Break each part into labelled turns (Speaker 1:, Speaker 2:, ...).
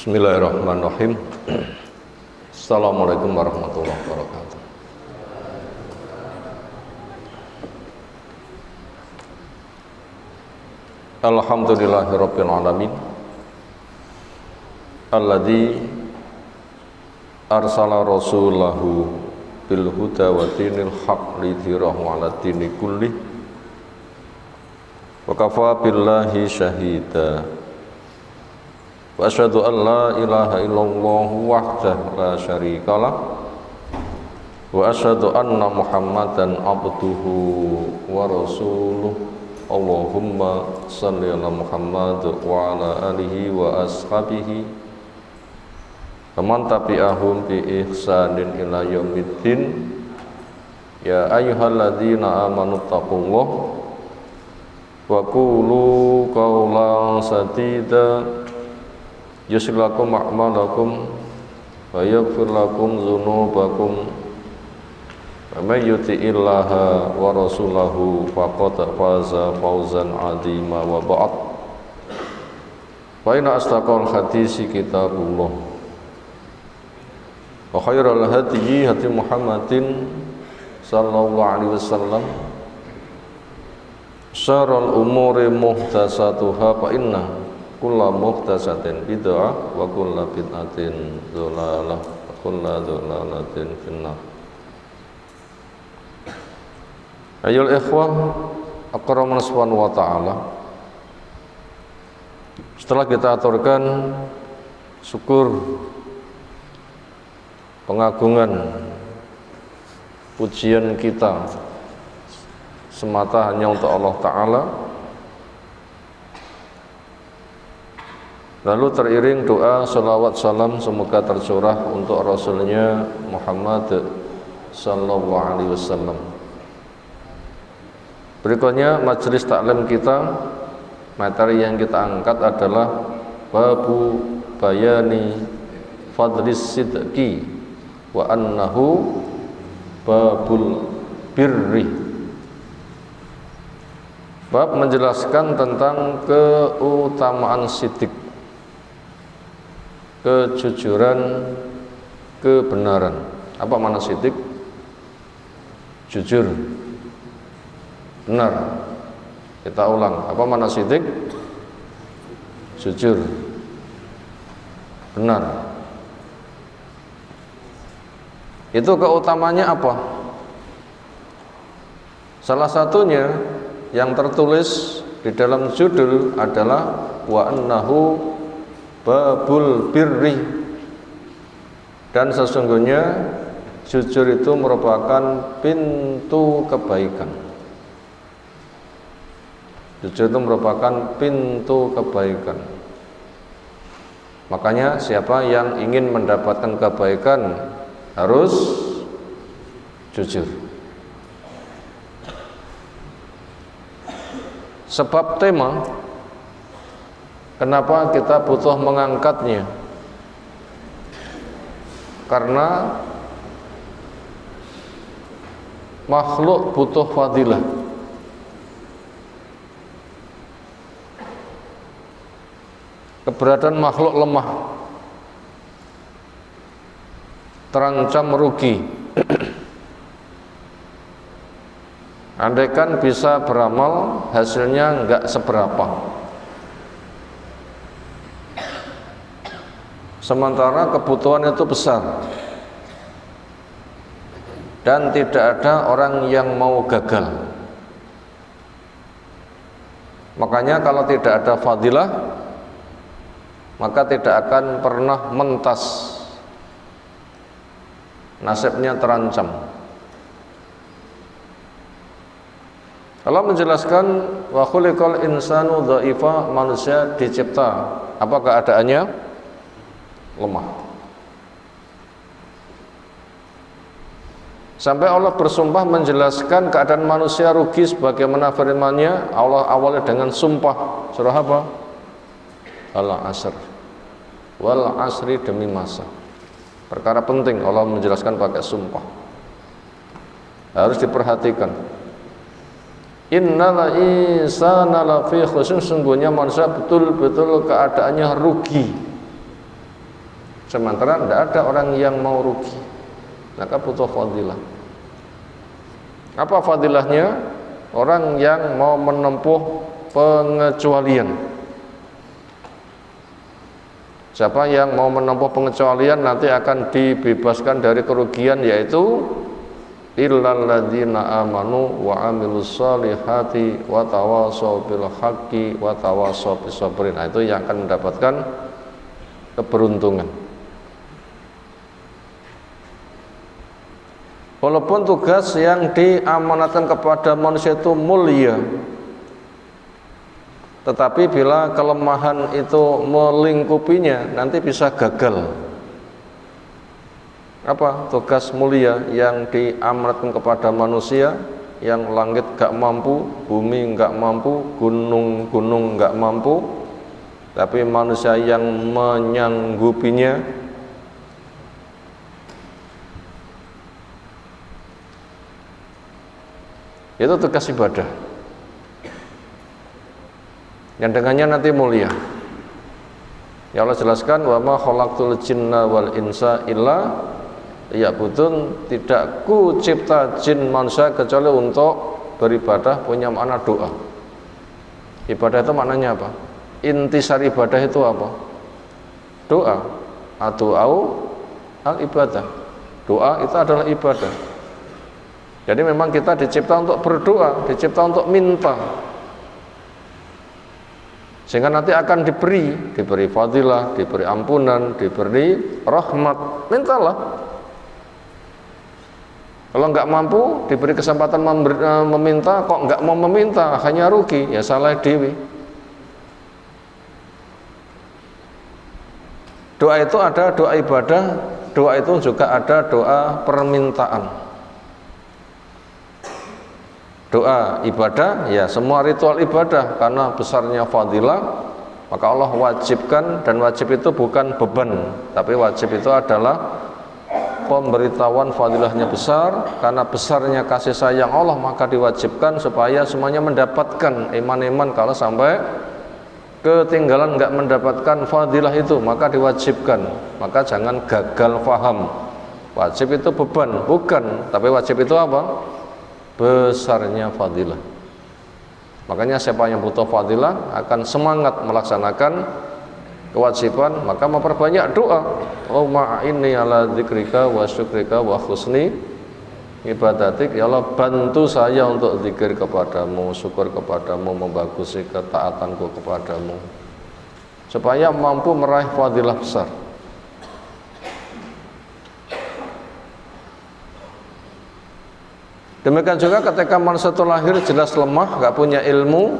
Speaker 1: Bismillahirrahmanirrahim. Assalamualaikum warahmatullahi wabarakatuh. Alhamdulillahirabbil alamin. Alladzi arsala rasulahu bil huda wa dinil haqq lidhirahu 'ala dini kulli. Wa kafa billahi syahida. Wa asyhadu an la ilaha illallah wahdahu la syarikalah wa asyhadu anna Muhammadan abduhu wa rasuluh. Allahumma shalli ala Muhammad wa ala alihi wa ashabihi wa man tabi'ahum bi ihsanin ila yaumiddin. Ya ayyuhalladzina amanu taqullaha wa qulu qawlan sadida yuslih lakum a'malakum wa yaghfir lakum dzunubakum wa may yuti'illaha wa rasulahu faqad faza fawzan 'azima wa ba'd. Fa inna asdaqal hadisi kitabullah wa khairal hadyi hadi Muhammadin sallallahu alaihi wasallam. Syarrul umuri muhdatsatuha fa inna kulla muhdatsatin bid'ah wa kulla bid'atin dhalalah wa kulla dhalalatin finnar. Ayyul ikhwah akraman subhanahu wa ta'ala, setelah kita aturkan syukur, pengagungan, pujian kita semata hanya untuk Allah Ta'ala, lalu teriring doa salawat salam semoga tercurah untuk Rasulnya Muhammad sallallahu alaihi wasallam. Berikutnya majelis taklim kita, materi yang kita angkat adalah babu bayani fadlis sidqi wa annahu babul birri. Bab menjelaskan tentang keutamaan sidq, kejujuran, kebenaran. Apa makna sidq? Jujur, benar. Kita ulang, apa makna sidq? Jujur, benar. Itu keutamanya apa? Salah satunya yang tertulis di dalam judul adalah wa annahu babul birri, dan sesungguhnya jujur itu merupakan pintu kebaikan. Jujur itu merupakan pintu kebaikan. Makanya siapa yang ingin mendapatkan kebaikan harus jujur. Sebab tema kenapa kita butuh mengangkatnya? Karena makhluk butuh fadilah. Keberadaan makhluk lemah, terancam merugi. Andaikan bisa beramal, hasilnya enggak seberapa. Sementara kebutuhan itu besar, dan tidak ada orang yang mau gagal. Makanya kalau tidak ada fadilah, maka tidak akan pernah mentas, nasibnya terancam. Allah menjelaskan wa khuliqal insanu dha'ifa, manusia dicipta apa keadaannya? Lemah. Sampai Allah bersumpah menjelaskan keadaan manusia rugi sebagaimana firman-Nya. Allah awalnya dengan sumpah. Surah apa? Al-Asr. Wal asri, demi masa. Perkara penting Allah menjelaskan pakai sumpah. Harus diperhatikan. Innal insana lafi khusr, sungguhnya manusia betul-betul keadaannya rugi. Sementara tidak ada orang yang mau rugi, maka butuh fadilah. Apa fadilahnya? Orang yang mau menempuh pengecualian. Siapa yang mau menempuh pengecualian nanti akan dibebaskan dari kerugian, yaitu illal ladzina amanu wa amilus solihati wa tawasaw bil haqqi wa tawasaw bis sabrin. Nah, itu yang akan mendapatkan keberuntungan. Walaupun tugas yang diamanatkan kepada manusia itu mulia, tetapi bila kelemahan itu melingkupinya, nanti bisa gagal. Apa tugas mulia yang diamanatkan kepada manusia, yang langit gak mampu, bumi gak mampu, gunung-gunung gak mampu, tapi manusia yang menyanggupinya? Itu tugas ibadah yang dengannya nanti mulia. Ya Allah jelaskan, wa ma khalaqtul jinna wal insa illa liya'budun. Tidak ku cipta jin manusia kecuali untuk beribadah, punya makna doa. Ibadah itu maknanya apa? Intisari ibadah itu apa? Doa. Adu'au al ibadah. Doa itu adalah ibadah. Jadi memang kita dicipta untuk berdoa, dicipta untuk minta, sehingga nanti akan diberi fadilah, diberi ampunan, diberi rahmat. Mintalah. Kalau nggak mampu, diberi kesempatan meminta, kok nggak mau meminta, hanya rugi, ya salah dewi. Doa itu ada doa ibadah, doa itu juga ada doa permintaan. Doa ibadah, ya semua ritual ibadah karena besarnya fadilah, maka Allah wajibkan, dan wajib itu bukan beban, tapi wajib itu adalah pemberitahuan fadilahnya besar. Karena besarnya kasih sayang Allah, maka diwajibkan supaya semuanya mendapatkan iman-iman. Kalau sampai ketinggalan nggak mendapatkan fadilah itu, maka diwajibkan. Maka jangan gagal faham, wajib itu beban, bukan, tapi wajib itu apa? Besarnya fadilah. Makanya siapa yang butuh fadilah akan semangat melaksanakan kewajiban, maka memperbanyak doa. Allahumma a'inni ala dzikrika wa syukrika wa husni ibadatik. Ya Allah, bantu saya untuk zikir kepadamu, syukur kepadamu, membagusi ketaatanku kepadamu, supaya mampu meraih fadilah besar. Demikian juga ketika manusia itu lahir jelas lemah, gak punya ilmu,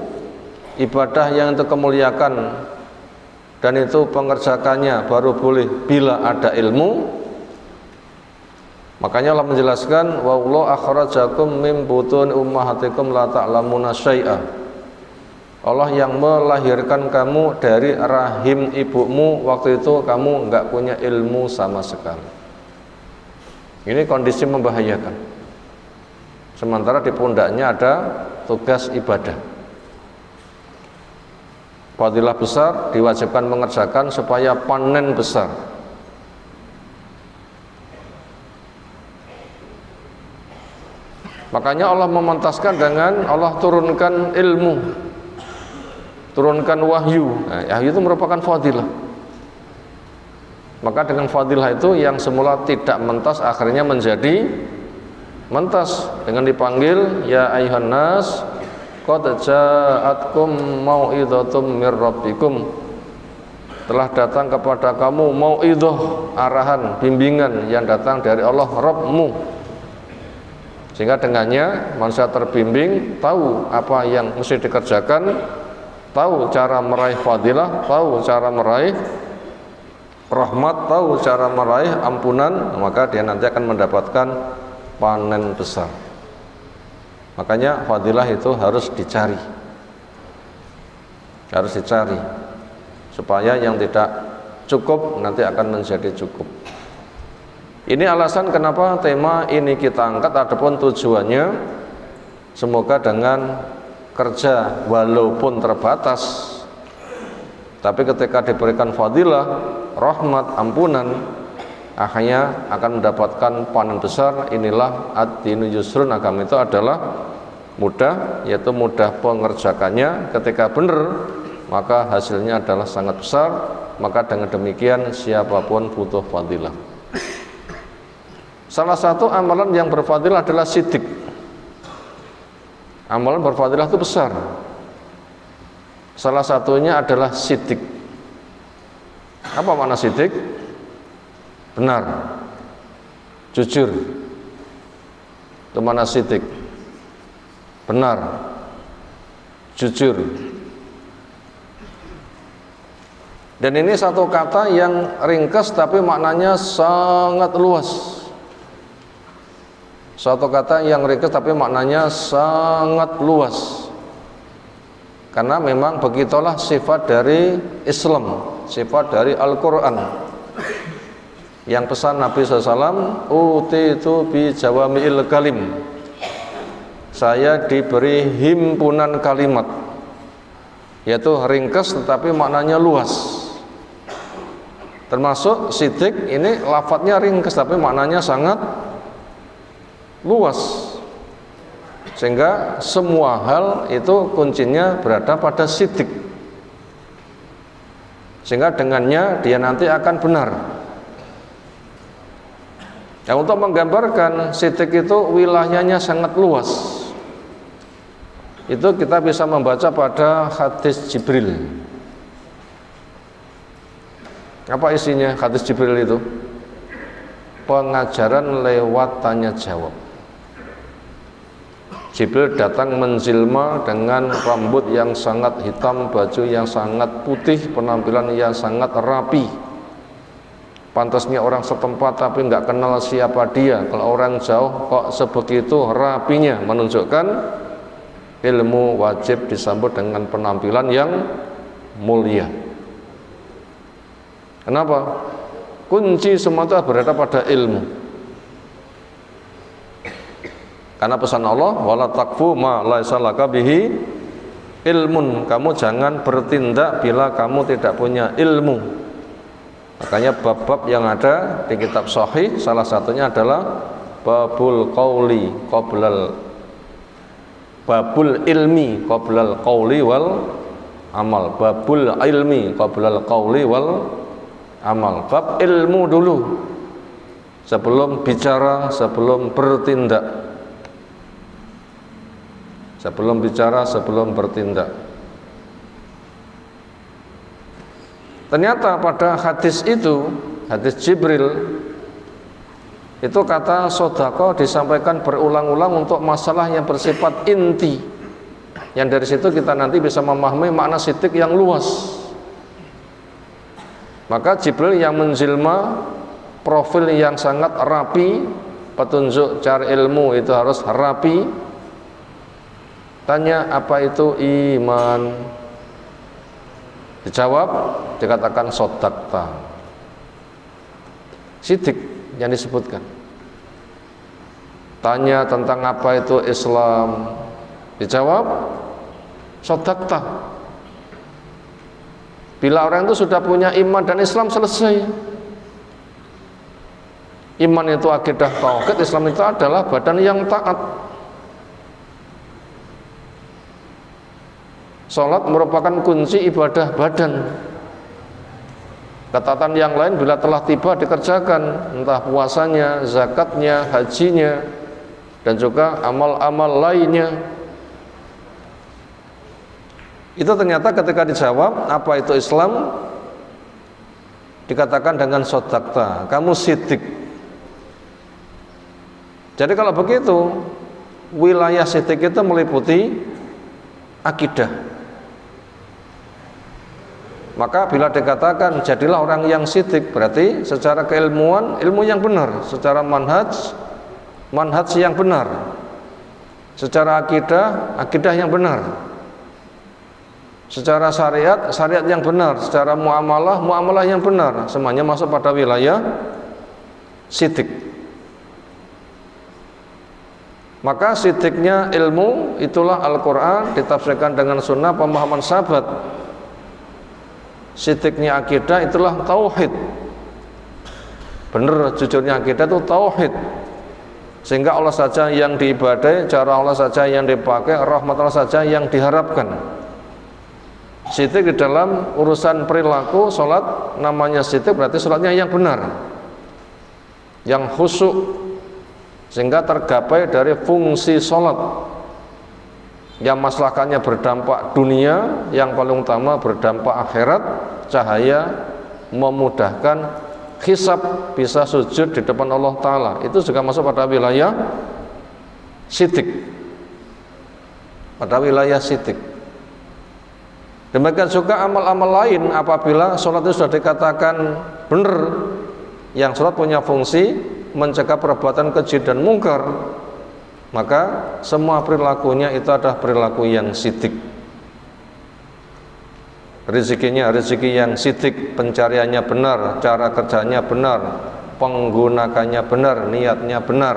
Speaker 1: ibadah yang itu kemuliakan, dan itu pengerjakannya baru boleh bila ada ilmu. Makanya Allah menjelaskan, wa Allah akhrajakum min butun ummahatikum la ta'lamuna syai'a. Allah yang melahirkan kamu dari rahim ibumu, waktu itu kamu gak punya ilmu sama sekali. Ini kondisi membahayakan. Sementara di pundaknya ada tugas ibadah. Fadilah besar, diwajibkan mengerjakan supaya panen besar. Makanya Allah memantaskan dengan Allah turunkan ilmu, turunkan wahyu. Nah, wahyu itu merupakan fadilah. Maka dengan fadilah itu yang semula tidak mentas akhirnya menjadi mentas dengan dipanggil ya ayuhan nas qad ja'atkum mau'idhatum mir rabbikum. Telah datang kepada kamu mau'idhah, arahan, bimbingan yang datang dari Allah Rabbmu. Sehingga dengannya manusia terbimbing, tahu apa yang mesti dikerjakan, tahu cara meraih fadilah, tahu cara meraih rahmat, tahu cara meraih ampunan, maka dia nanti akan mendapatkan panen besar. Makanya fadilah itu harus dicari, supaya yang tidak cukup nanti akan menjadi cukup. Ini alasan kenapa tema ini kita angkat. Adapun tujuannya, semoga dengan kerja walaupun terbatas Tapi ketika diberikan fadilah, rahmat, ampunan, akhirnya akan mendapatkan panen besar. Inilah ad-dinu yusrun, agama itu adalah mudah, yaitu mudah pengerjakannya. Ketika benar, maka hasilnya adalah sangat besar. Maka dengan demikian siapapun butuh fadilah. Salah satu amalan yang berfadilah adalah sidik. Amalan berfadilah itu besar. Salah satunya adalah sidik. Apa makna sidik? Benar, jujur. Itu makna sidik. Benar, jujur. Dan ini satu kata yang ringkas tapi maknanya sangat luas. Suatu kata yang ringkas tapi maknanya sangat luas. Karena memang begitulah sifat dari Islam, sifat dari Al-Quran. Yang pesan Nabi SAW, utitu bi jawami'il kalim. Saya diberi himpunan kalimat, yaitu ringkas tetapi maknanya luas. Termasuk sidik, ini lafadznya ringkas tapi maknanya sangat luas. Sehingga semua hal itu kuncinya berada pada sidik. Sehingga dengannya dia nanti akan benar. Yang untuk menggambarkan sidik itu wilayahnya sangat luas, itu kita bisa membaca pada hadis Jibril. Apa isinya hadis Jibril itu? Pengajaran lewat tanya jawab. Jibril datang menjelma dengan rambut yang sangat hitam, baju yang sangat putih, penampilan yang sangat rapi. Pantasnya orang setempat tapi nggak kenal siapa dia. Kalau orang jauh kok sebegitu rapinya, menunjukkan ilmu wajib disambut dengan penampilan yang mulia. Kenapa? Kunci semua itu berada pada ilmu. Karena pesan Allah, wala takfu ma laisa laka bihi ilmun. Kamu jangan bertindak bila kamu tidak punya ilmu. Makanya bab-bab yang ada di kitab Sahih salah satunya adalah babul qauli qablal babul ilmi qablal qauli wal amal. Babul ilmi qablal qauli wal amal. Bab ilmu dulu sebelum bicara, sebelum bertindak. Sebelum bicara, sebelum bertindak. Ternyata pada hadis itu, hadis Jibril, itu kata sodako disampaikan berulang-ulang untuk masalah yang bersifat inti. Yang dari situ kita nanti bisa memahami makna sidik yang luas. Maka Jibril yang menjelma profil yang sangat rapi, petunjuk cari ilmu itu harus rapi. Tanya apa itu iman, dijawab, dikatakan sodakta. Sidik yang disebutkan. Tanya tentang apa itu Islam, dijawab sodakta. Bila orang itu sudah punya iman dan Islam, selesai. Iman itu akidah tauhid, Islam itu adalah badan yang taat. Salat merupakan kunci ibadah badan. Ketaatan yang lain bila telah tiba dikerjakan, entah puasanya, zakatnya, hajinya, dan juga amal-amal lainnya. Itu ternyata ketika dijawab apa itu Islam, dikatakan dengan sodakta, kamu sidik. Jadi kalau begitu, wilayah sidik itu meliputi akidah. Maka bila dikatakan jadilah orang yang sidik, berarti secara keilmuan ilmu yang benar, secara manhaj yang benar, secara akidah yang benar, secara syariat yang benar, secara muamalah yang benar, semuanya masuk pada wilayah sidik. Maka sidiknya ilmu itulah Al-Quran ditafsirkan dengan sunnah pemahaman sahabat. sidiknya akidah itulah tauhid. Benar jujurnya akidah itu tauhid. Sehingga Allah saja yang diibadai, cara Allah saja yang dipakai, rahmat Allah saja yang diharapkan. Sidik di dalam urusan perilaku sholat, namanya sidik berarti sholatnya yang benar, yang khusyuk, sehingga tergapai dari fungsi sholat yang maslahatnya berdampak dunia, yang paling utama berdampak akhirat, cahaya, memudahkan hisab, bisa sujud di depan Allah Ta'ala. Itu juga masuk pada wilayah sidik, pada wilayah sidik. Demikian juga amal-amal lain, apabila sholat itu sudah dikatakan benar, yang sholat punya fungsi mencegah perbuatan keji dan mungkar, maka semua perilakunya itu adalah perilaku yang sidik. Rezekinya rezeki yang sidik, pencariannya benar, cara kerjanya benar, penggunakannya benar, niatnya benar,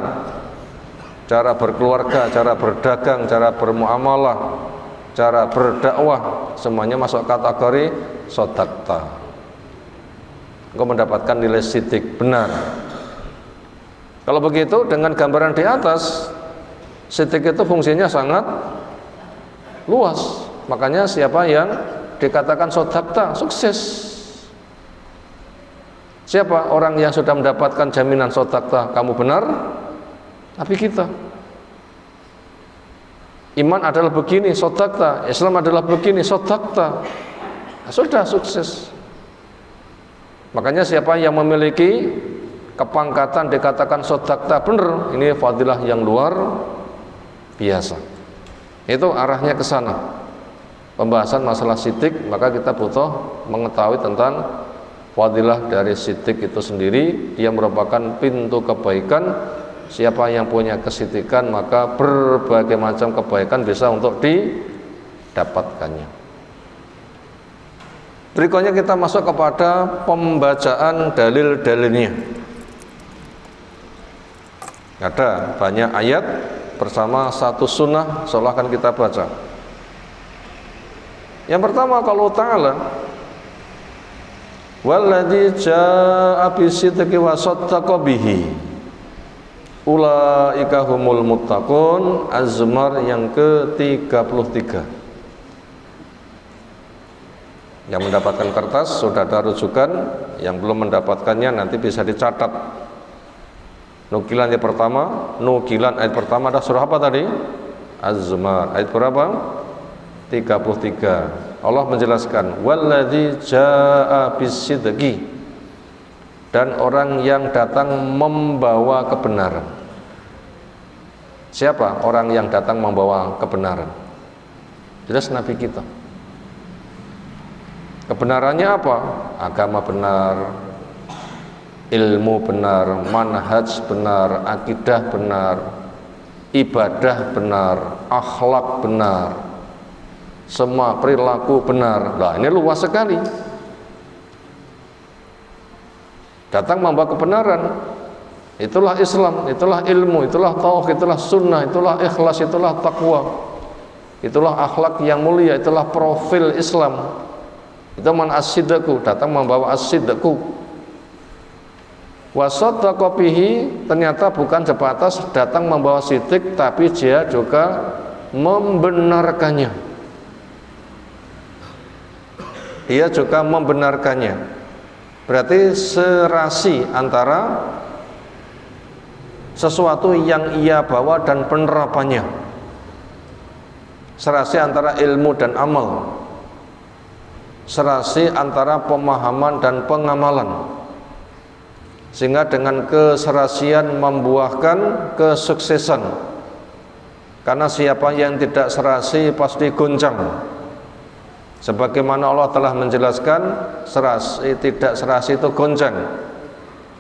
Speaker 1: cara berkeluarga, cara berdagang, cara bermuamalah, cara berdakwah, semuanya masuk kategori sodakta. Engkau mendapatkan nilai sidik benar. Kalau begitu, dengan gambaran di atas, sidik itu fungsinya sangat luas. Makanya siapa yang dikatakan sodakta, sukses. Siapa orang yang sudah mendapatkan jaminan sodakta, kamu benar? Tapi kita, iman adalah begini, sodakta. Islam adalah begini, sodakta. Sudah sukses. Makanya siapa yang memiliki kepangkatan dikatakan sodakta benar, ini fadilah yang luar biasa. Itu arahnya ke sana. Pembahasan masalah sidik, maka kita butuh mengetahui tentang fadilah dari sidik itu sendiri. Dia merupakan pintu kebaikan. Siapa yang punya kesidikan, maka berbagai macam kebaikan bisa untuk didapatkannya. Berikutnya kita masuk kepada pembacaan dalil-dalilnya. Ada banyak ayat bersama satu sunnah, seolah akan kita baca. Yang pertama, kalau Ta'ala walladzi jaa'a bisidqi wa saddaqa bihi ulaika humul muttaqun. Az-Zumar yang ke-33. Yang mendapatkan kertas sudah ada rujukan, yang belum mendapatkannya nanti bisa dicatat. Nukilan yang pertama, nukilan ayat pertama adalah surah apa tadi? Az-Zumar. Ayat berapa? 33. Allah menjelaskan walladzi jaa'a bisidqi, dan orang yang datang membawa kebenaran. Siapa orang yang datang membawa kebenaran? Jelas Nabi kita. Kebenarannya apa? Agama benar, ilmu benar, manhaj benar, akidah benar, ibadah benar, akhlak benar, semua perilaku benar. Nah, ini luas sekali. Datang membawa kebenaran. Itulah Islam, itulah ilmu, itulah tauhid, itulah sunnah, itulah ikhlas, itulah takwa, itulah akhlak yang mulia, itulah profil Islam. Itu man as-sidqu, datang membawa as-sidqu. Wa saddaqa bihi, ternyata bukan sebatas datang membawa sidik, tapi dia juga membenarkannya. Dia juga membenarkannya. Berarti serasi antara sesuatu yang ia bawa dan penerapannya. Serasi antara ilmu dan amal. Serasi antara pemahaman dan pengamalan. Sehingga dengan keserasian membuahkan kesuksesan. Karena siapa yang tidak serasi pasti goncang. Sebagaimana Allah telah menjelaskan, serasi tidak serasi itu goncang.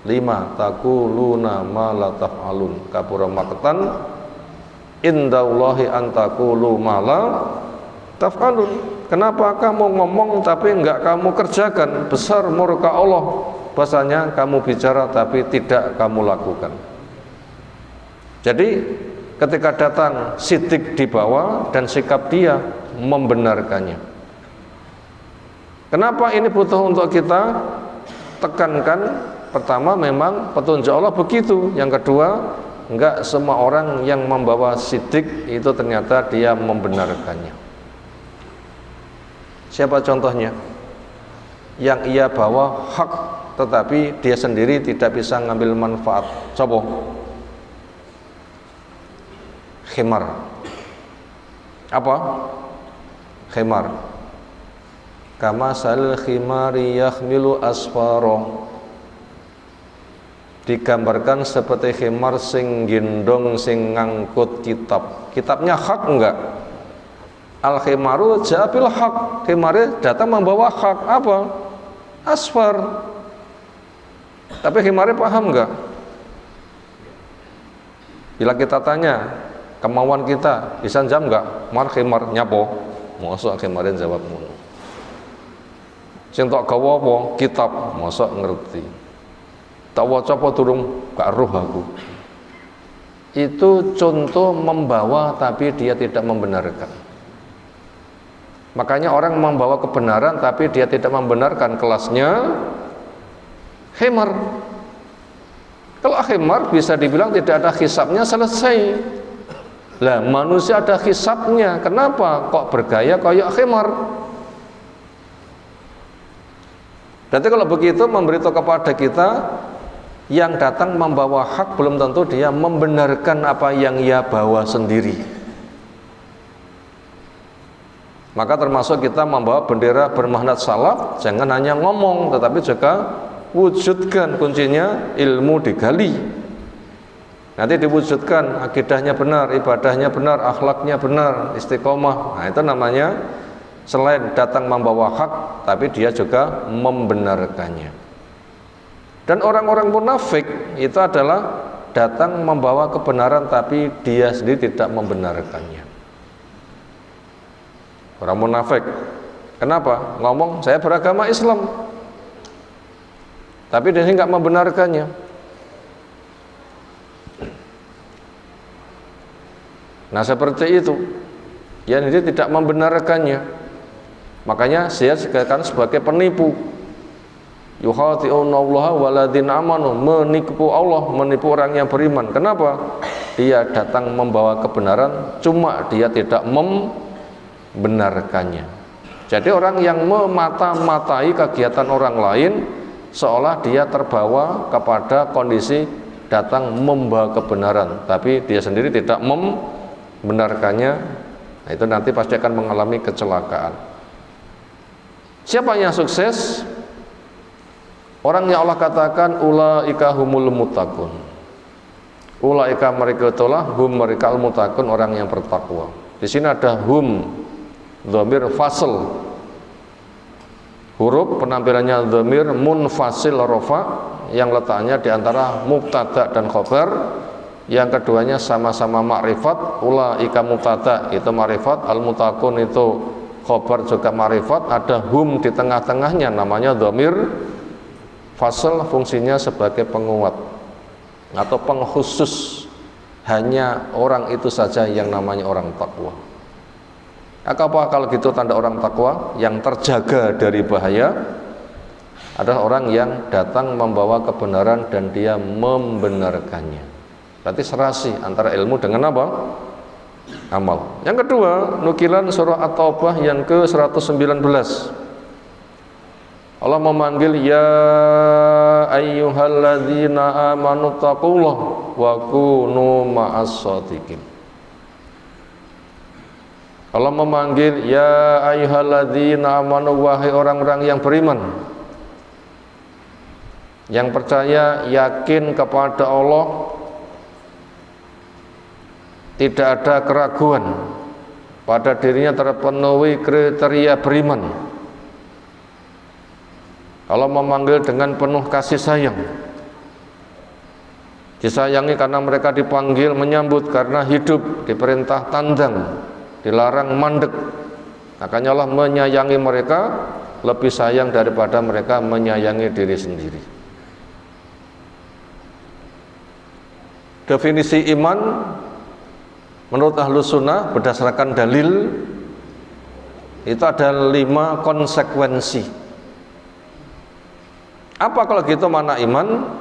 Speaker 1: 5 taquluna ma la taf'alun kabura maqtan indallahi an taqulu ma la taf'alun. Kenapa kamu ngomong tapi enggak kamu kerjakan? Besar murka Allah. Bahasanya kamu bicara tapi tidak kamu lakukan. Jadi ketika datang sidik di bawah dan sikap dia membenarkannya. Kenapa ini butuh untuk kita tekankan? Pertama, memang petunjuk Allah begitu. Yang kedua, enggak semua orang yang membawa sidik itu ternyata dia membenarkannya. Siapa contohnya? Yang ia bawa hak tetapi dia sendiri tidak bisa ngambil manfaat. Coba. Khimar. Apa? Khimar. Kama salil khimari yakhmilu asfaro. Digambarkan seperti khimar sing gendong sing ngangkut kitab. Kitabnya hak enggak? Al khimaru jabil hak. Khimarnya datang membawa hak. Apa? Asfar. Tapi khimarnya paham enggak? Bila kita tanya kemauan kita, bisa jam enggak? Mar khimar nyapo? Mosok khimarin jawab ngono. Sing tok gawa apa? Kitab. Mosok ngerti. Tak waca apa durung gak roh aku. Itu contoh membawa tapi dia tidak membenarkan. Makanya orang membawa kebenaran tapi dia tidak membenarkan, kelasnya khimar. Kalau khimar bisa dibilang tidak ada hisabnya, selesai. Lah manusia ada hisabnya. Kenapa kok bergaya kayak khimar? Berarti kalau begitu memberitahu kepada kita, yang datang membawa hak belum tentu dia membenarkan apa yang ia bawa sendiri. Maka termasuk kita membawa bendera bermakna salaf, jangan hanya ngomong tetapi juga wujudkan. Kuncinya ilmu digali, nanti diwujudkan, akidahnya benar, ibadahnya benar, akhlaknya benar, istiqomah. Nah itu namanya selain datang membawa hak tapi dia juga membenarkannya. Dan orang-orang munafik itu adalah datang membawa kebenaran tapi dia sendiri tidak membenarkannya. Orang munafik, kenapa? Ngomong saya beragama Islam, tapi dia nggak membenarkannya. Nah seperti itu, dia tidak membenarkannya. Makanya saya dikatakan sebagai penipu. Yukhati'una Allah waladina amanu, menipu Allah, menipu orang yang beriman. Kenapa? Dia datang membawa kebenaran, cuma dia tidak membenarkannya. Jadi orang yang memata-matai kegiatan orang lain, seolah dia terbawa kepada kondisi datang membawa kebenaran, tapi dia sendiri tidak membenarkannya. Nah, itu nanti pasti akan mengalami kecelakaan. Siapa yang sukses? Orang yang Allah katakan ulaika humul muttaqun. Ulaika mereka itulah hum mereka al muttaqun, orang yang bertakwa. Di sini ada hum, dhamir fasl. Huruf penampilannya dhamir munfasil rafa yang letaknya di antara mubtada dan khobar. Yang keduanya sama-sama ma'rifat. Ulaika mubtada itu ma'rifat, al muttaqun itu khobar juga ma'rifat. Ada hum di tengah-tengahnya namanya dhamir fasal, fungsinya sebagai penguat atau pengkhusus, hanya orang itu saja yang namanya orang takwa. Apa kalau gitu tanda orang takwa? Yang terjaga dari bahaya adalah orang yang datang membawa kebenaran dan dia membenarkannya. Berarti serasi antara ilmu dengan apa? Amal. Yang kedua, nukilan surah At-Taubah yang ke-119. Allah memanggil ya ayyuhalladzina amanu taqullah wa kunu ma'as shadiqin. Allah memanggil ya ayyuhalladzina amanu, wahai orang-orang yang beriman, yang percaya, yakin kepada Allah, tidak ada keraguan pada dirinya, terpenuhi kriteria beriman. Allah memanggil dengan penuh kasih sayang, disayangi karena mereka dipanggil, menyambut karena hidup, diperintah tandang, dilarang mandek. Makanya Allah menyayangi mereka lebih sayang daripada mereka menyayangi diri sendiri. Definisi iman menurut Ahlus Sunnah berdasarkan dalil Itu ada 5 konsekuensi. Apa kalau gitu mana iman?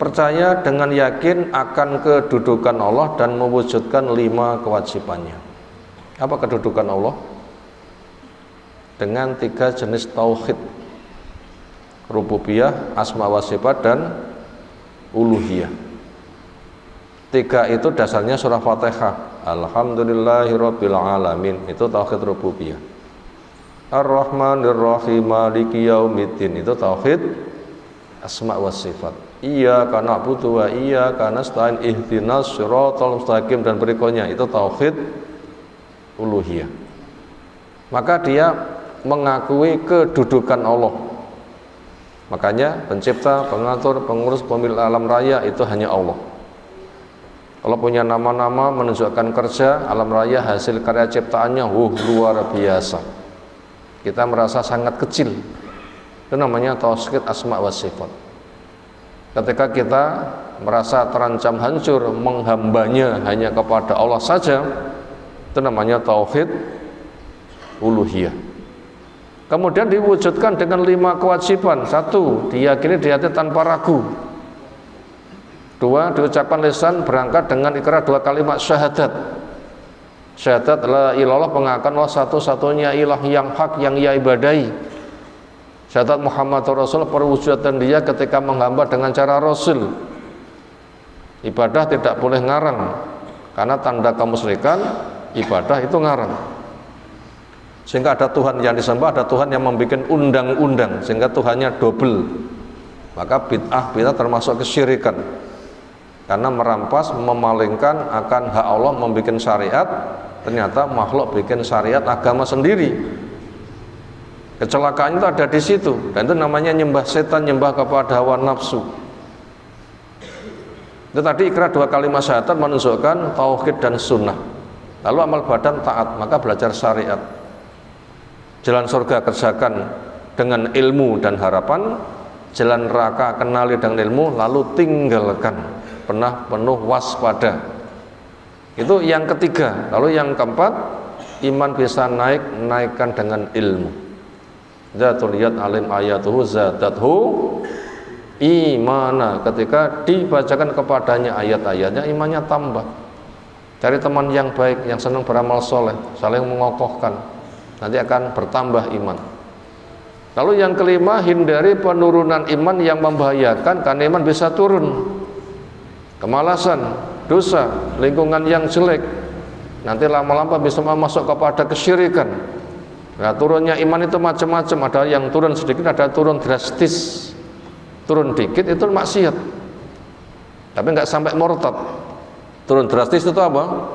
Speaker 1: Percaya dengan yakin akan kedudukan Allah dan mewujudkan 5 kewajibannya. Apa kedudukan Allah? Dengan 3 jenis tauhid: rububiyah, asma wa sifat, dan uluhiyah. 3 itu dasarnya surah Fatihah. Alhamdulillahirabbil alamin, itu tauhid rububiyah. Ar-Rahmanir Rahim Maliki Yaumiddin, itu tauhid asma wa sifat. Iyyaka na'budu wa iyyaka nasta'in ihdinas siratal mustaqim, dan berikutnya itu tauhid uluhiyah. Maka dia mengakui kedudukan Allah. Makanya pencipta, pengatur, pengurus, pemilik alam raya itu hanya Allah. Kalau punya nama-nama menunjukkan kerja alam raya, hasil karya ciptaannya luar biasa. Kita merasa sangat kecil. Itu namanya tauhid asma wa sifat. Ketika kita merasa terancam hancur, menghambanya hanya kepada Allah saja, itu namanya tauhid uluhiyah. Kemudian diwujudkan dengan 5 kewajiban. 1, diyakini di hati tanpa ragu. 2, diucapkan lisan berangkat dengan ikrar 2 kalimat syahadat. Syahadat la ilallah, pengakuan Allah satu-satunya ilah yang hak yang ia ibadahi. Syahadat Muhammad Rasul, perwujudan dia ketika menghamba dengan cara Rasul. Ibadah tidak boleh ngarang, karena tanda kemusyrikan ibadah itu ngarang. Sehingga ada Tuhan yang disembah, ada Tuhan yang membuat undang-undang, sehingga Tuhannya double. Maka bid'ah termasuk kesyirikan, karena merampas, memalingkan akan hak Allah membuat syariat, ternyata makhluk bikin syariat agama sendiri. Kecelakaan itu ada di situ, dan itu namanya nyembah setan, nyembah kepada hawa nafsu. Itu tadi ikrar 2 kalimat syahadat menunjukkan tauhid dan sunnah. Lalu amal badan taat, maka belajar syariat. Jalan surga kerjakan dengan ilmu dan harapan, jalan neraka kenali dengan ilmu, lalu tinggalkan penuh waspada. Itu yang ketiga. Lalu yang keempat, iman bisa naikkan dengan ilmu. Zatuliyat alim ayatuhu zadathu imana. Ketika dibacakan kepadanya ayat-ayatnya, imannya tambah. Cari teman yang baik, yang senang beramal soleh, saling mengokohkan, nanti akan bertambah iman. Lalu yang kelima, hindari penurunan iman yang membahayakan, karena iman bisa turun. Kemalasan, dosa, lingkungan yang jelek, nanti lama-lama bisa masuk kepada kesyirikan. Nah, turunnya iman itu macam-macam, ada yang turun sedikit, ada turun drastis. Turun dikit itu maksiat, tapi nggak sampai murtad. Turun drastis itu apa?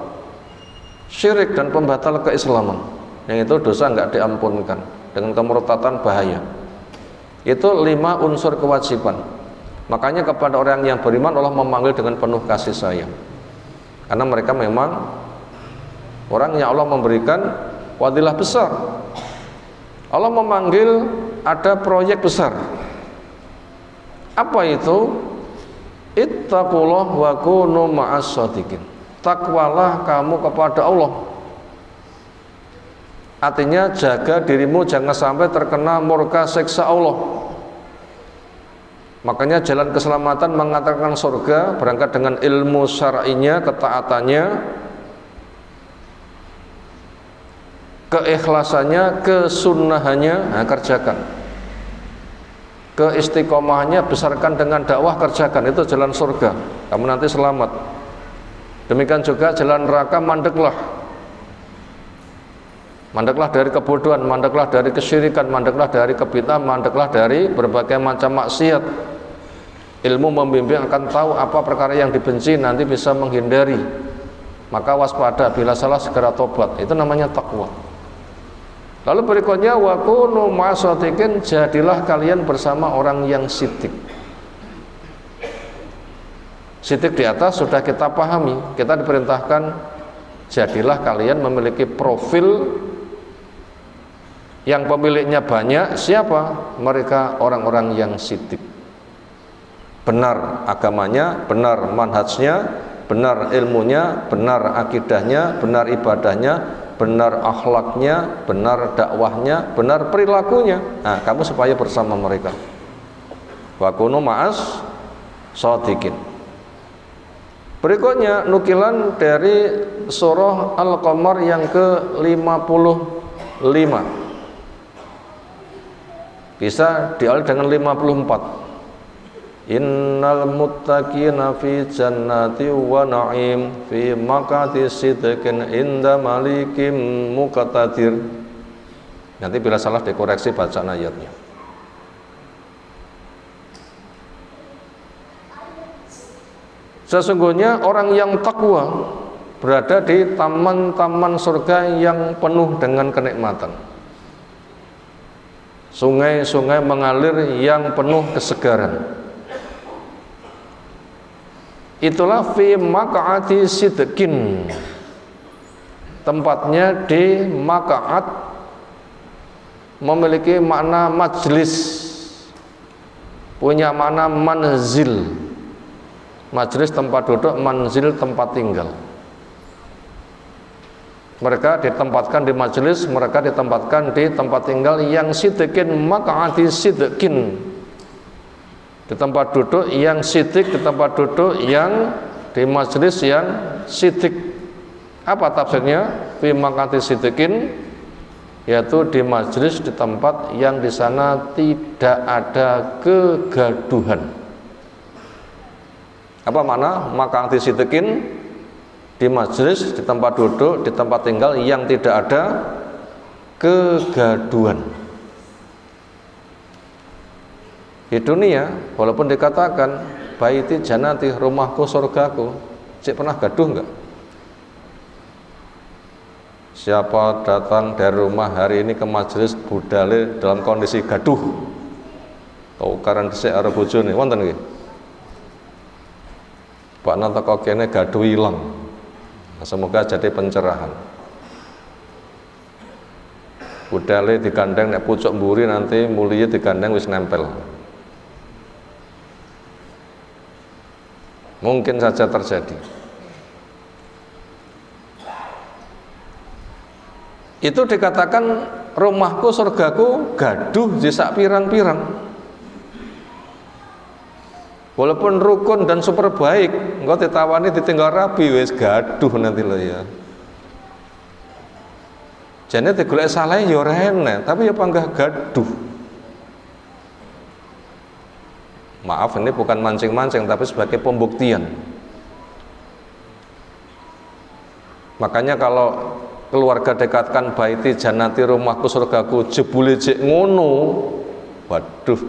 Speaker 1: Syirik dan pembatal keislaman. Yang itu dosa nggak diampunkan, dengan kemurtatan bahaya. Itu 5 unsur kewajiban. Makanya kepada orang yang beriman Allah memanggil dengan penuh kasih sayang, karena mereka memang orang yang Allah memberikan fadilah besar. Allah memanggil, ada proyek besar. Apa itu? Ittaqullah wa kunu ma'as shadiqin. Takwalah kamu kepada Allah. Artinya jaga dirimu jangan sampai terkena murka siksa Allah. Makanya jalan keselamatan mengantarkan surga berangkat dengan ilmu syar'inya, ketaatannya, keikhlasannya, kesunnahannya, kerjakan. Keistiqomahnya, besarkan dengan dakwah, kerjakan. Itu jalan surga, kamu nanti selamat. Demikian juga jalan neraka, mandeklah. Mandeklah dari kebodohan, mandeklah dari kesyirikan, mandeklah dari kebid'ahan, mandeklah dari berbagai macam maksiat. Ilmu membimbing akan tahu apa perkara yang dibenci, nanti bisa menghindari. Maka waspada, bila salah segera tobat. Itu namanya takwa. Lalu berikutnya, wa kunu ma'as-shadiqin, jadilah kalian bersama orang yang sidik. Sidik di atas sudah kita pahami. Kita diperintahkan jadilah kalian memiliki profil yang pemiliknya banyak. Siapa? Mereka orang-orang yang sidik. Benar agamanya, benar manhajnya, benar ilmunya, benar akidahnya, benar ibadahnya, benar akhlaknya, benar dakwahnya, benar perilakunya. Nah, kamu supaya bersama mereka. Wa kunu ma'as shodiqin. Berikutnya nukilan dari surah Al-Qamar yang ke-55. Bisa dialih dengan 54. Innal muttaqina fi jannati wa na'im fi maq'adi sidqin inda malikim muqtadir. Nanti bila salah dikoreksi bacaan ayatnya. Sesungguhnya orang yang takwa berada di taman-taman surga yang penuh dengan kenikmatan. Sungai-sungai mengalir yang penuh kesegaran. Itulah fi maq'adi sidqin. Tempatnya di maq'ad memiliki makna majlis, punya makna manzil. Majlis tempat duduk, manzil tempat tinggal. Mereka ditempatkan di majlis, mereka ditempatkan di tempat tinggal yang sidqin, maq'adi sidqin. Di tempat duduk yang sidik, di tempat duduk yang di majelis yang sidik. Apa tafsirnya? Fi maq'adi sidikin, yaitu di majelis, di tempat yang di sana tidak ada kegaduhan. Apa makna maq'adi sidikin? Di majelis, di tempat duduk, di tempat tinggal yang tidak ada kegaduhan. Di dunia, walaupun dikatakan baiti janati, rumahku surgaku, cik pernah gaduh enggak? Siapa datang dari rumah hari ini ke majelis budale dalam kondisi gaduh? Tukaran dhisik karo bojone, wonten nggih? Pak nang teko kene gaduh ilang. Semoga jadi pencerahan. Budale digandeng nek pucuk mburi, nanti muliye digandeng wis nempel. Mungkin saja terjadi. Itu dikatakan rumahku surgaku gaduh di sak pirang-pirang. Walaupun rukun dan super baik, engko ditawani ditinggal rabi wis gaduh nanti lo ya. Jane digolek salah ya ora enak, tapi ya panggah gaduh. Maaf, ini bukan mancing-mancing, tapi sebagai pembuktian. Makanya kalau keluarga dekatkan baiti janati, rumahku surgaku, jebule jek ngono, waduh,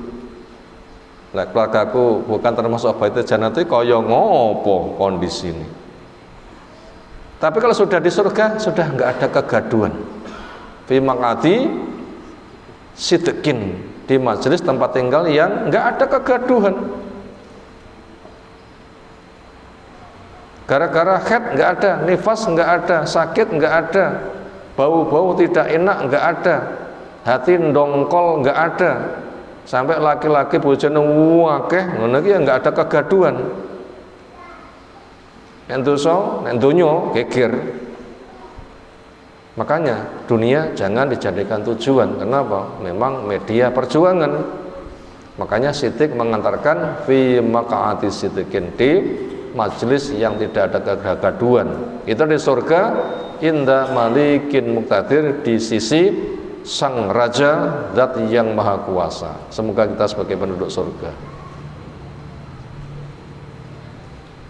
Speaker 1: lah keluargaku bukan termasuk baiti janati, kaya ngopo kondisi ini. Tapi kalau sudah di surga, sudah nggak ada kegaduhan. Fi maq'adi sidqin, di majelis tempat tinggal yang nggak ada kegaduhan. Gara-gara haid nggak ada, nifas nggak ada, sakit nggak ada, bau-bau tidak enak nggak ada, hati ndongkol nggak ada, sampai laki-laki bojone akeh ngono iki ya nggak ada kegaduhan. Nek dosa, nek donya geger. Makanya dunia jangan dijadikan tujuan. Kenapa? Memang media perjuangan. Makanya sidik mengantarkan fi maq'adi sidikin, di majelis yang tidak ada kegaduhan. Itu di surga inda malikin muqtadir, di sisi sang raja zat yang maha kuasa. Semoga kita sebagai penduduk surga.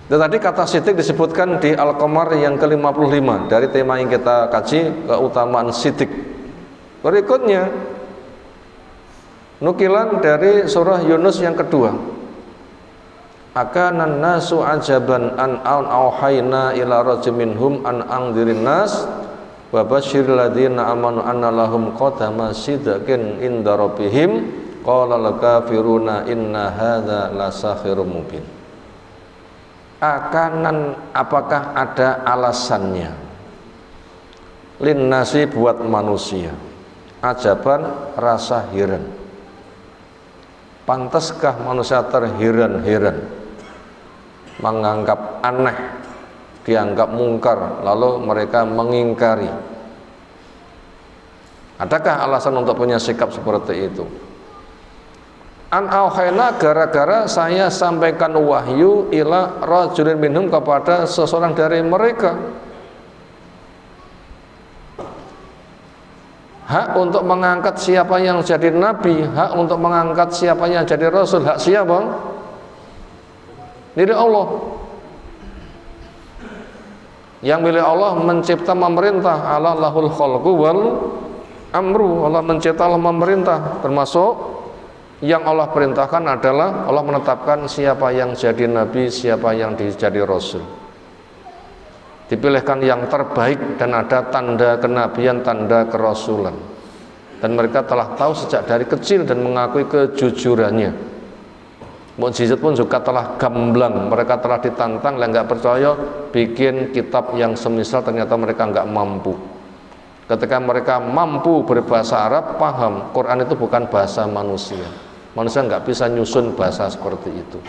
Speaker 1: Dan tadi kata sidik disebutkan di Al-Qamar yang ke-55 dari tema yang kita kaji, keutamaan sidik. Berikutnya nukilan dari surah Yunus yang kedua. Akanan nasu ajaban an auhayna ila rajminhum an angdirin nas wa basyiril ladzina amanu anna lahum qadama sidqin inda rabbihim qala al kafiruna inna hadza lasakhirun mubin. Akanan, apakah ada alasannya? Linnasi, buat manusia, ajaban, rasa heran. Pantaskah manusia terheran-heran, menganggap aneh, dianggap mungkar, lalu mereka mengingkari Adakah alasan untuk punya sikap seperti itu? An auhayna, gara-gara saya sampaikan wahyu ila rajulin minhum, kepada seseorang dari mereka. Hak untuk mengangkat siapa yang jadi nabi, hak untuk mengangkat siapa yang jadi rasul, hak siapa? Dari Allah. Yang milik Allah mencipta, memerintah. Allah lahul khalqu wal amru. Allah mencipta, Allah memerintah. Termasuk yang Allah perintahkan adalah Allah menetapkan siapa yang jadi nabi, siapa yang jadi rasul. Dipilihkan yang terbaik dan ada tanda kenabian, tanda kerasulan. Dan mereka telah tahu sejak dari kecil dan mengakui kejujurannya. Mukjizat pun juga telah gamblang, mereka telah ditantang, yang nggak percaya bikin kitab yang semisal, ternyata mereka nggak mampu. Ketika mereka mampu berbahasa Arab, paham Quran itu bukan bahasa manusia. Manusia nggak bisa nyusun bahasa seperti itu.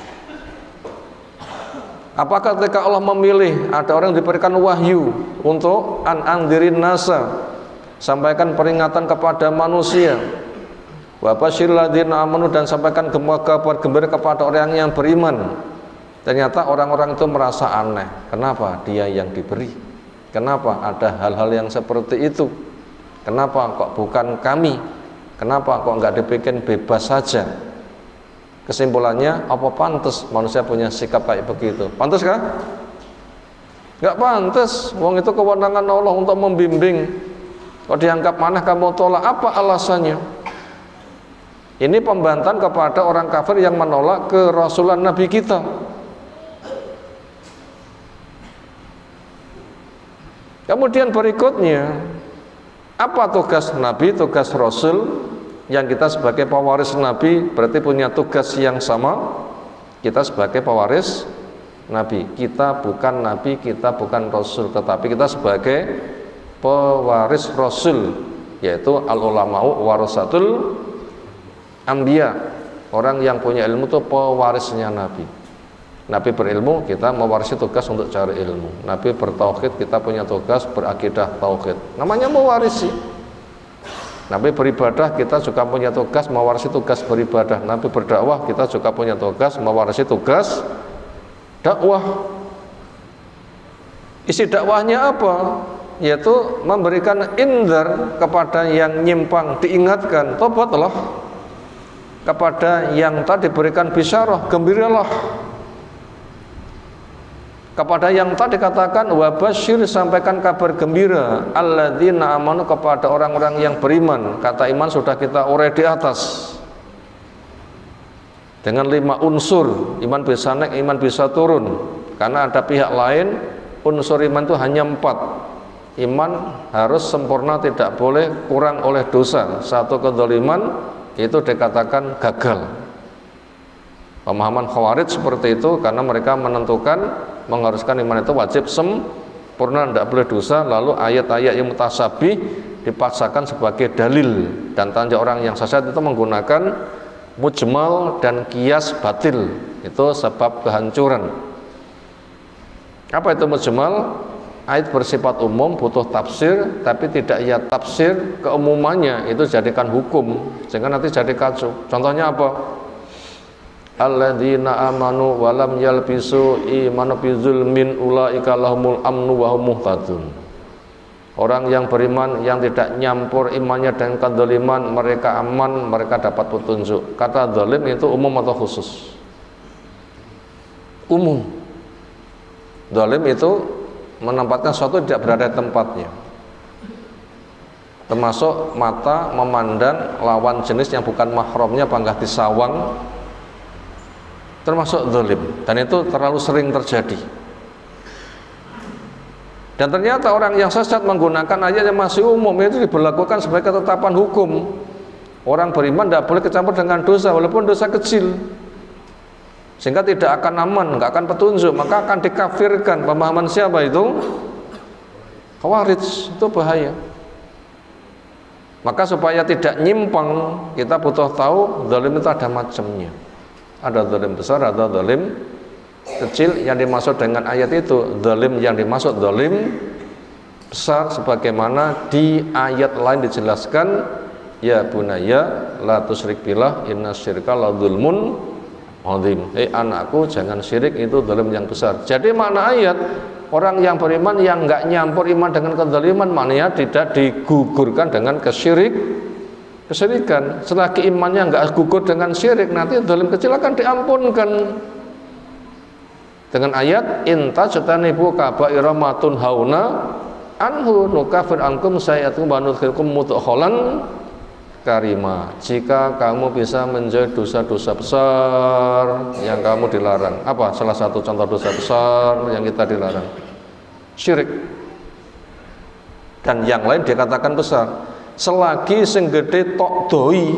Speaker 1: Apakah ketika Allah memilih ada orang yang diberikan wahyu untuk andirin nasa, sampaikan peringatan kepada manusia, wa basyiril ladzina amanu, dan sampaikan kabar gembira kepada orang yang beriman. Ternyata orang-orang itu merasa aneh. Kenapa dia yang diberi? Kenapa ada hal-hal yang seperti itu? Kenapa kok bukan kami? Kenapa kok nggak dibikin bebas saja? Kesimpulannya, apa pantas manusia punya sikap kayak begitu? Pantas kah? Nggak pantas. Wong itu kewenangan Allah untuk membimbing. Kok dianggap maneh kamu tolak? Apa alasannya? Ini pembantahan kepada orang kafir yang menolak kerasulan Nabi kita. Kemudian berikutnya, apa tugas Nabi, tugas Rasul? Yang kita sebagai pewaris Nabi berarti punya tugas yang sama. Kita sebagai pewaris Nabi, kita bukan Nabi, kita bukan Rasul, tetapi kita sebagai pewaris Rasul, yaitu al-ulama'u warasatul Ambiya. Orang yang punya ilmu itu pewarisnya Nabi. Nabi berilmu, kita mewarisi tugas untuk cari ilmu. Nabi bertauhid, kita punya tugas berakidah tauhid. Namanya mewarisi. Nabi beribadah, kita juga punya tugas mewarisi tugas beribadah. Nabi berdakwah, kita juga punya tugas mewarisi tugas dakwah. Isi dakwahnya apa? Yaitu memberikan indar kepada yang nyimpang, diingatkan, tobatlah. Kepada yang tadi berikan bisyarah, gembiralah. Kepada yang tadi katakan wabasyir, sampaikan kabar gembira, alladzina amanu, kepada orang-orang yang beriman. Kata iman sudah kita urai di atas dengan 5 unsur. Iman bisa naik, iman bisa turun, karena ada pihak lain unsur iman itu hanya 4. Iman harus sempurna, tidak boleh kurang oleh dosa. 1, kedzaliman, itu dikatakan gagal. Pemahaman Khawarij seperti itu, karena mereka menentukan mengharuskan iman itu wajib sempurna, tidak boleh dosa. Lalu ayat-ayat yang mutasabih dipaksakan sebagai dalil, dan tanda orang yang sesat itu menggunakan mujmal dan kias batil. Itu sebab kehancuran. Apa itu mujmal? Ayat bersifat umum, butuh tafsir, tapi tidak ya tafsir keumumannya itu jadikan hukum, sehingga nanti jadi kacau. Contohnya apa? Alladzina amanu walam yalbisu imanu bizulmin ulaika lahumul amnu wa hum muhtadun. Orang yang beriman yang tidak nyampur imannya dengan kedzaliman, mereka aman, mereka dapat petunjuk. Kata zalim itu umum atau khusus? Umum. Zalim itu menempatkan sesuatu tidak berada di tempatnya, termasuk mata memandang lawan jenis yang bukan mahramnya, panggah disawang, termasuk zalim, dan itu terlalu sering terjadi. Dan ternyata orang yang sesat menggunakan ayat yang masih umum itu diberlakukan sebagai ketetapan hukum. Orang beriman tidak boleh kecampur dengan dosa, walaupun dosa kecil, sehingga tidak akan aman, nggak akan petunjuk, maka akan dikafirkan. Pemahaman siapa itu? Khawarij. Itu bahaya. Maka supaya tidak nyimpang, kita butuh tahu zalim itu ada macamnya. Ada zalim besar, ada zalim kecil. Yang dimaksud dengan ayat itu, zalim yang dimaksud zalim besar, sebagaimana di ayat lain dijelaskan, ya bunaya la tusyrik billah inna syirka la dzulmun adzim. Anakku, jangan syirik, itu zalim yang besar. Jadi makna ayat, orang yang beriman yang enggak nyampur iman dengan kezaliman, maknanya tidak digugurkan dengan kesyirikan. Selagi imannya enggak gugur dengan syirik, nanti zalim kecil akan diampunkan. Dengan ayat intajtanibu kaba'ira ma tunhauna anhu nukafir ankum sayi'atikum wa nudkhilkum mudkhalan karima. Jika kamu bisa menjauhi dosa-dosa besar yang kamu dilarang. Apa salah satu contoh dosa besar yang kita dilarang? Syirik. Dan yang lain dikatakan besar. Selagi sing gede tok doi,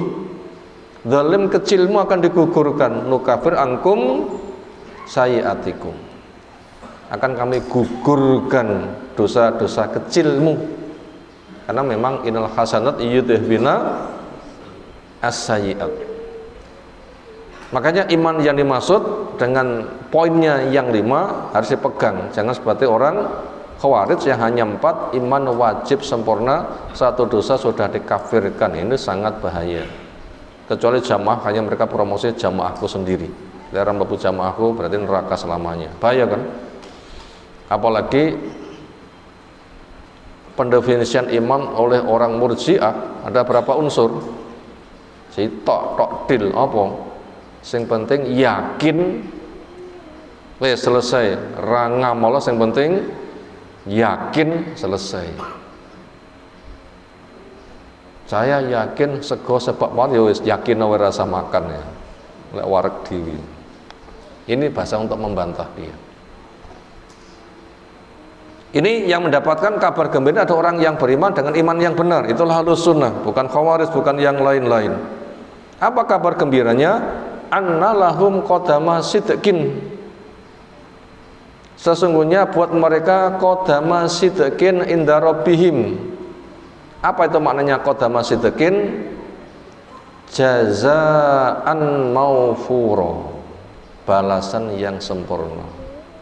Speaker 1: zalim kecilmu akan digugurkan. Nukafir ankum sayi'atikum, akan kami gugurkan dosa-dosa kecilmu, karena memang innal hasanat yudhibna as-sayyi'at. Makanya iman yang dimaksud dengan poinnya yang 5 harus dipegang. Jangan seperti orang Khawarij yang hanya 4, iman wajib sempurna, 1 dosa sudah dikafirkan. Ini sangat bahaya. Kecuali jamaah, hanya mereka promosi jamaahku sendiri. Dalam lebu jamaahku berarti neraka selamanya. Bahaya kan? Apalagi pendefinisian iman oleh orang Murji'ah ada berapa unsur? Si tok dil apa? Sing penting yakin wis selesai. Ra ngamal sing penting yakin selesai. Saya yakin sego sebab wae wis yakin ora rasa makan ya. Lek wareg dhewe. Ini bahasa untuk membantah dia. Ini yang mendapatkan kabar gembira ada orang yang beriman dengan iman yang benar. Itulah Ahlus Sunnah, bukan Khawarij, bukan yang lain-lain. Apa kabar gembiranya? Annalahum qadama sidqin. Sesungguhnya buat mereka qadama sidqin inda rabbihim. Apa itu maknanya qadama sidqin? Jazaan maufuro, balasan yang sempurna.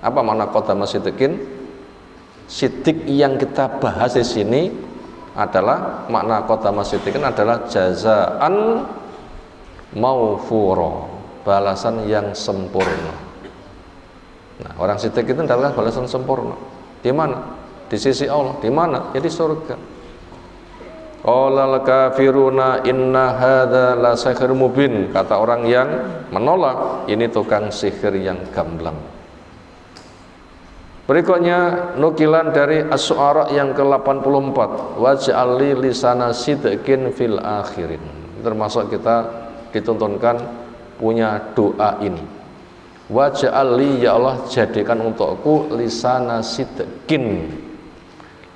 Speaker 1: Apa makna qadama sidqin? Sidik yang kita bahas di sini adalah makna qadama sidqin adalah jazaan maufuro, balasan yang sempurna. Nah, orang sidik itu adalah balasan sempurna. Di mana? Di sisi Allah. Di mana? Ya di surga. Qolal kafiruna inna hadza la sihir mubin. Kata orang yang menolak, ini tukang sihir yang gamblang. Berikutnya nukilan dari Asy-Syu'ara yang ke-84, waj'alli lisana sidqin fil akhirin. Termasuk kita dituntunkan punya doa ini. Waj'alli, ya Allah jadikan untukku lisana sidqin,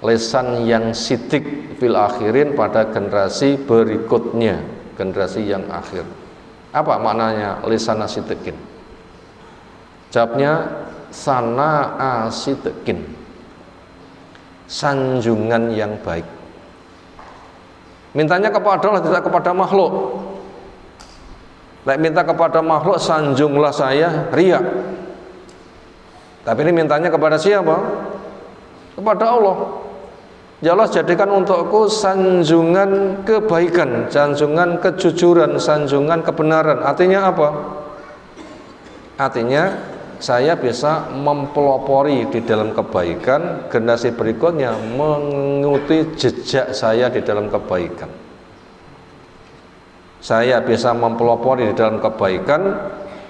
Speaker 1: lisan yang sidik fil akhirin pada generasi berikutnya, generasi yang akhir. Apa maknanya lisana sidqin? Jawabnya sana'a sidqin, sanjungan yang baik. Mintanya kepada Allah, tidak kepada makhluk. Lek minta kepada makhluk, sanjunglah saya, riya. Tapi ini mintanya kepada siapa? Kepada Allah. Ya Allah jadikan untukku sanjungan kebaikan, sanjungan kejujuran, sanjungan kebenaran. Artinya apa? Artinya saya bisa mempelopori di dalam kebaikan, generasi berikutnya mengikuti jejak saya di dalam kebaikan. Saya bisa mempelopori di dalam kebaikan,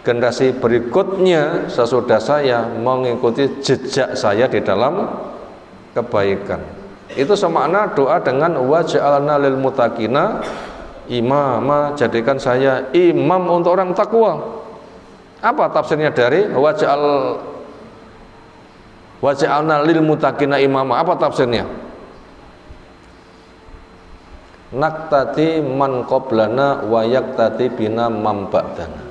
Speaker 1: generasi berikutnya sesudah saya mengikuti jejak saya di dalam kebaikan. Itu semakna doa dengan waj'alna lil muttaqina imama, jadikan saya imam untuk orang takwa. Apa tafsirnya dari waj'alna lil muttaqina imama? Apa tafsirnya? Naktati man qablana wa yaktati bina man ba'dana.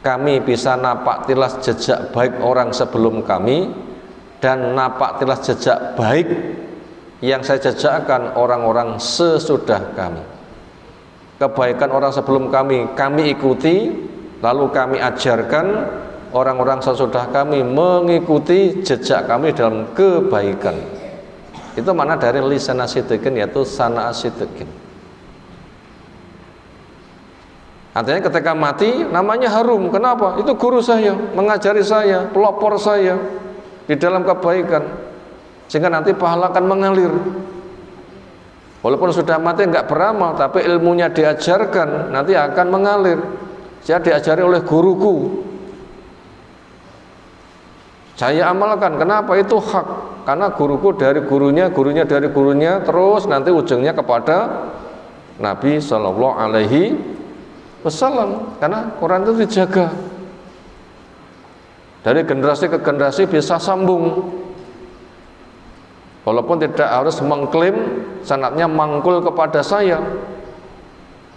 Speaker 1: Kami bisa napak tilas jejak baik orang sebelum kami, dan napak tilas jejak baik yang saya jejakkan orang-orang sesudah kami. Kebaikan orang sebelum kami ikuti, lalu kami ajarkan, orang-orang sesudah kami mengikuti jejak kami dalam kebaikan. Itu makna dari lisana sidqin, yaitu sana sidqin. Artinya ketika mati namanya harum. Kenapa? Itu guru saya, mengajari saya, pelopor saya di dalam kebaikan, sehingga nanti pahala akan mengalir. Walaupun sudah mati nggak beramal, tapi ilmunya diajarkan nanti akan mengalir. Saya diajari oleh guruku, saya amalkan. Kenapa? Itu hak. Karena guruku dari gurunya, gurunya dari gurunya, terus nanti ujungnya kepada Nabi Shallallahu Alaihi Wasallam. Karena Quran itu dijaga dari generasi ke generasi, bisa sambung. Walaupun tidak harus mengklaim sanadnya mangkul kepada saya,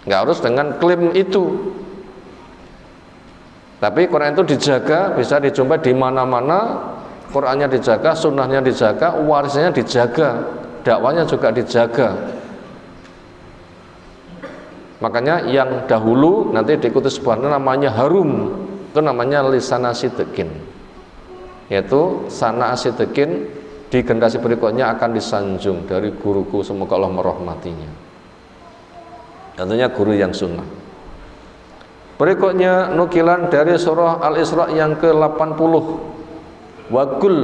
Speaker 1: nggak harus dengan klaim itu. Tapi Quran itu dijaga, bisa dijumpai di mana-mana. Qurannya dijaga, sunnahnya dijaga, warisnya dijaga, dakwanya juga dijaga. Makanya yang dahulu nanti diikuti sebuah namanya harum, itu namanya lisana sidqin, yaitu sana sidqin. Di generasi berikutnya akan disanjung dari guruku, semoga Allah merahmatinya. Tentunya guru yang sunnah. Berikutnya nukilan dari surah Al-Isra yang ke-80. Waqul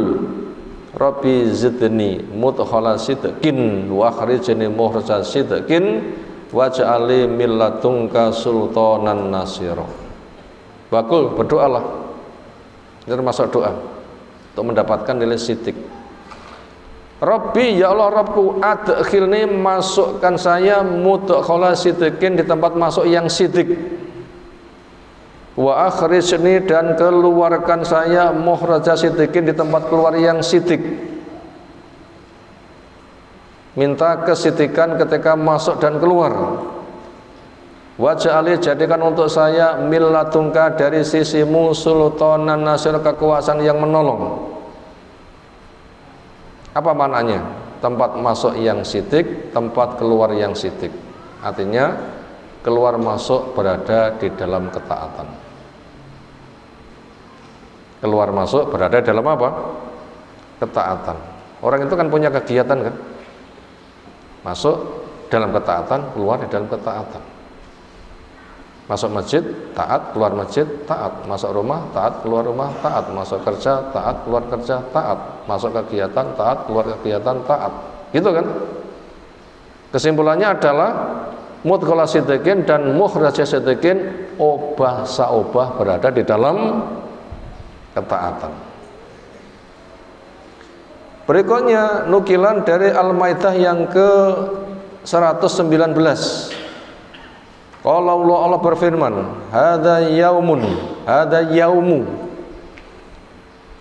Speaker 1: Rabbi zidni mudkhala sidqin wa akhrijni mukhraja sidqin waj'alni min ladunka sultanan nasira. Waqul, berdoalah. Ini termasuk doa untuk mendapatkan nilai sidq. Rabbi, ya Allah Rabbku, adkhilni, masukkan saya mudkhala sidqin, di tempat masuk yang sidq. Wa akhrijni, dan keluarkan saya mukhraja sidqin, di tempat keluar yang sidq. Minta kesiddiqan ketika masuk dan keluar. Waj'alni, jadikan untuk saya min ladunka, dari sisimu, sultanan nasir, kekuasaan yang menolong. Apa maknanya? Tempat masuk yang siddiq, tempat keluar yang siddiq. Artinya keluar masuk berada di dalam ketaatan. Keluar masuk berada dalam apa? Ketaatan. Orang itu kan punya kegiatan kan? Masuk dalam ketaatan, keluar di dalam ketaatan. Masuk masjid, taat, keluar masjid, taat. Masuk rumah, taat, keluar rumah, taat. Masuk kerja, taat, keluar kerja, taat. Masuk kegiatan, taat, keluar kegiatan, taat. Gitu kan? Kesimpulannya adalah mudkhala sidqin dan mukhraja sidqin, obah saobah berada di dalam ketaatan. Berikutnya nukilan dari Al-Maidah yang ke-119. Kalau Allah berfirman, hadza yaumun, hadza yaumu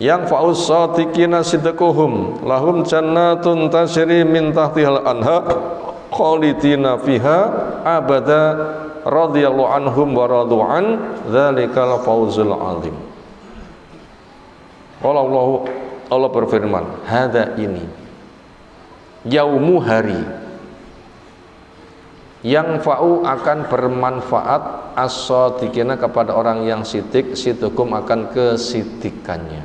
Speaker 1: yang fa'us shadiqina sidquhum lahum jannatun tajri min tahtihal anhar khalidina fiha abada radhiyallahu anhum wa radu an dzalikal fawzul azim. Kalau Allah berfirman, hadza, ini yaumu, hari yang fa'u, akan bermanfaat as-shadiqina, kepada orang yang siddiq, sidquhum, akan kesiddiqannya.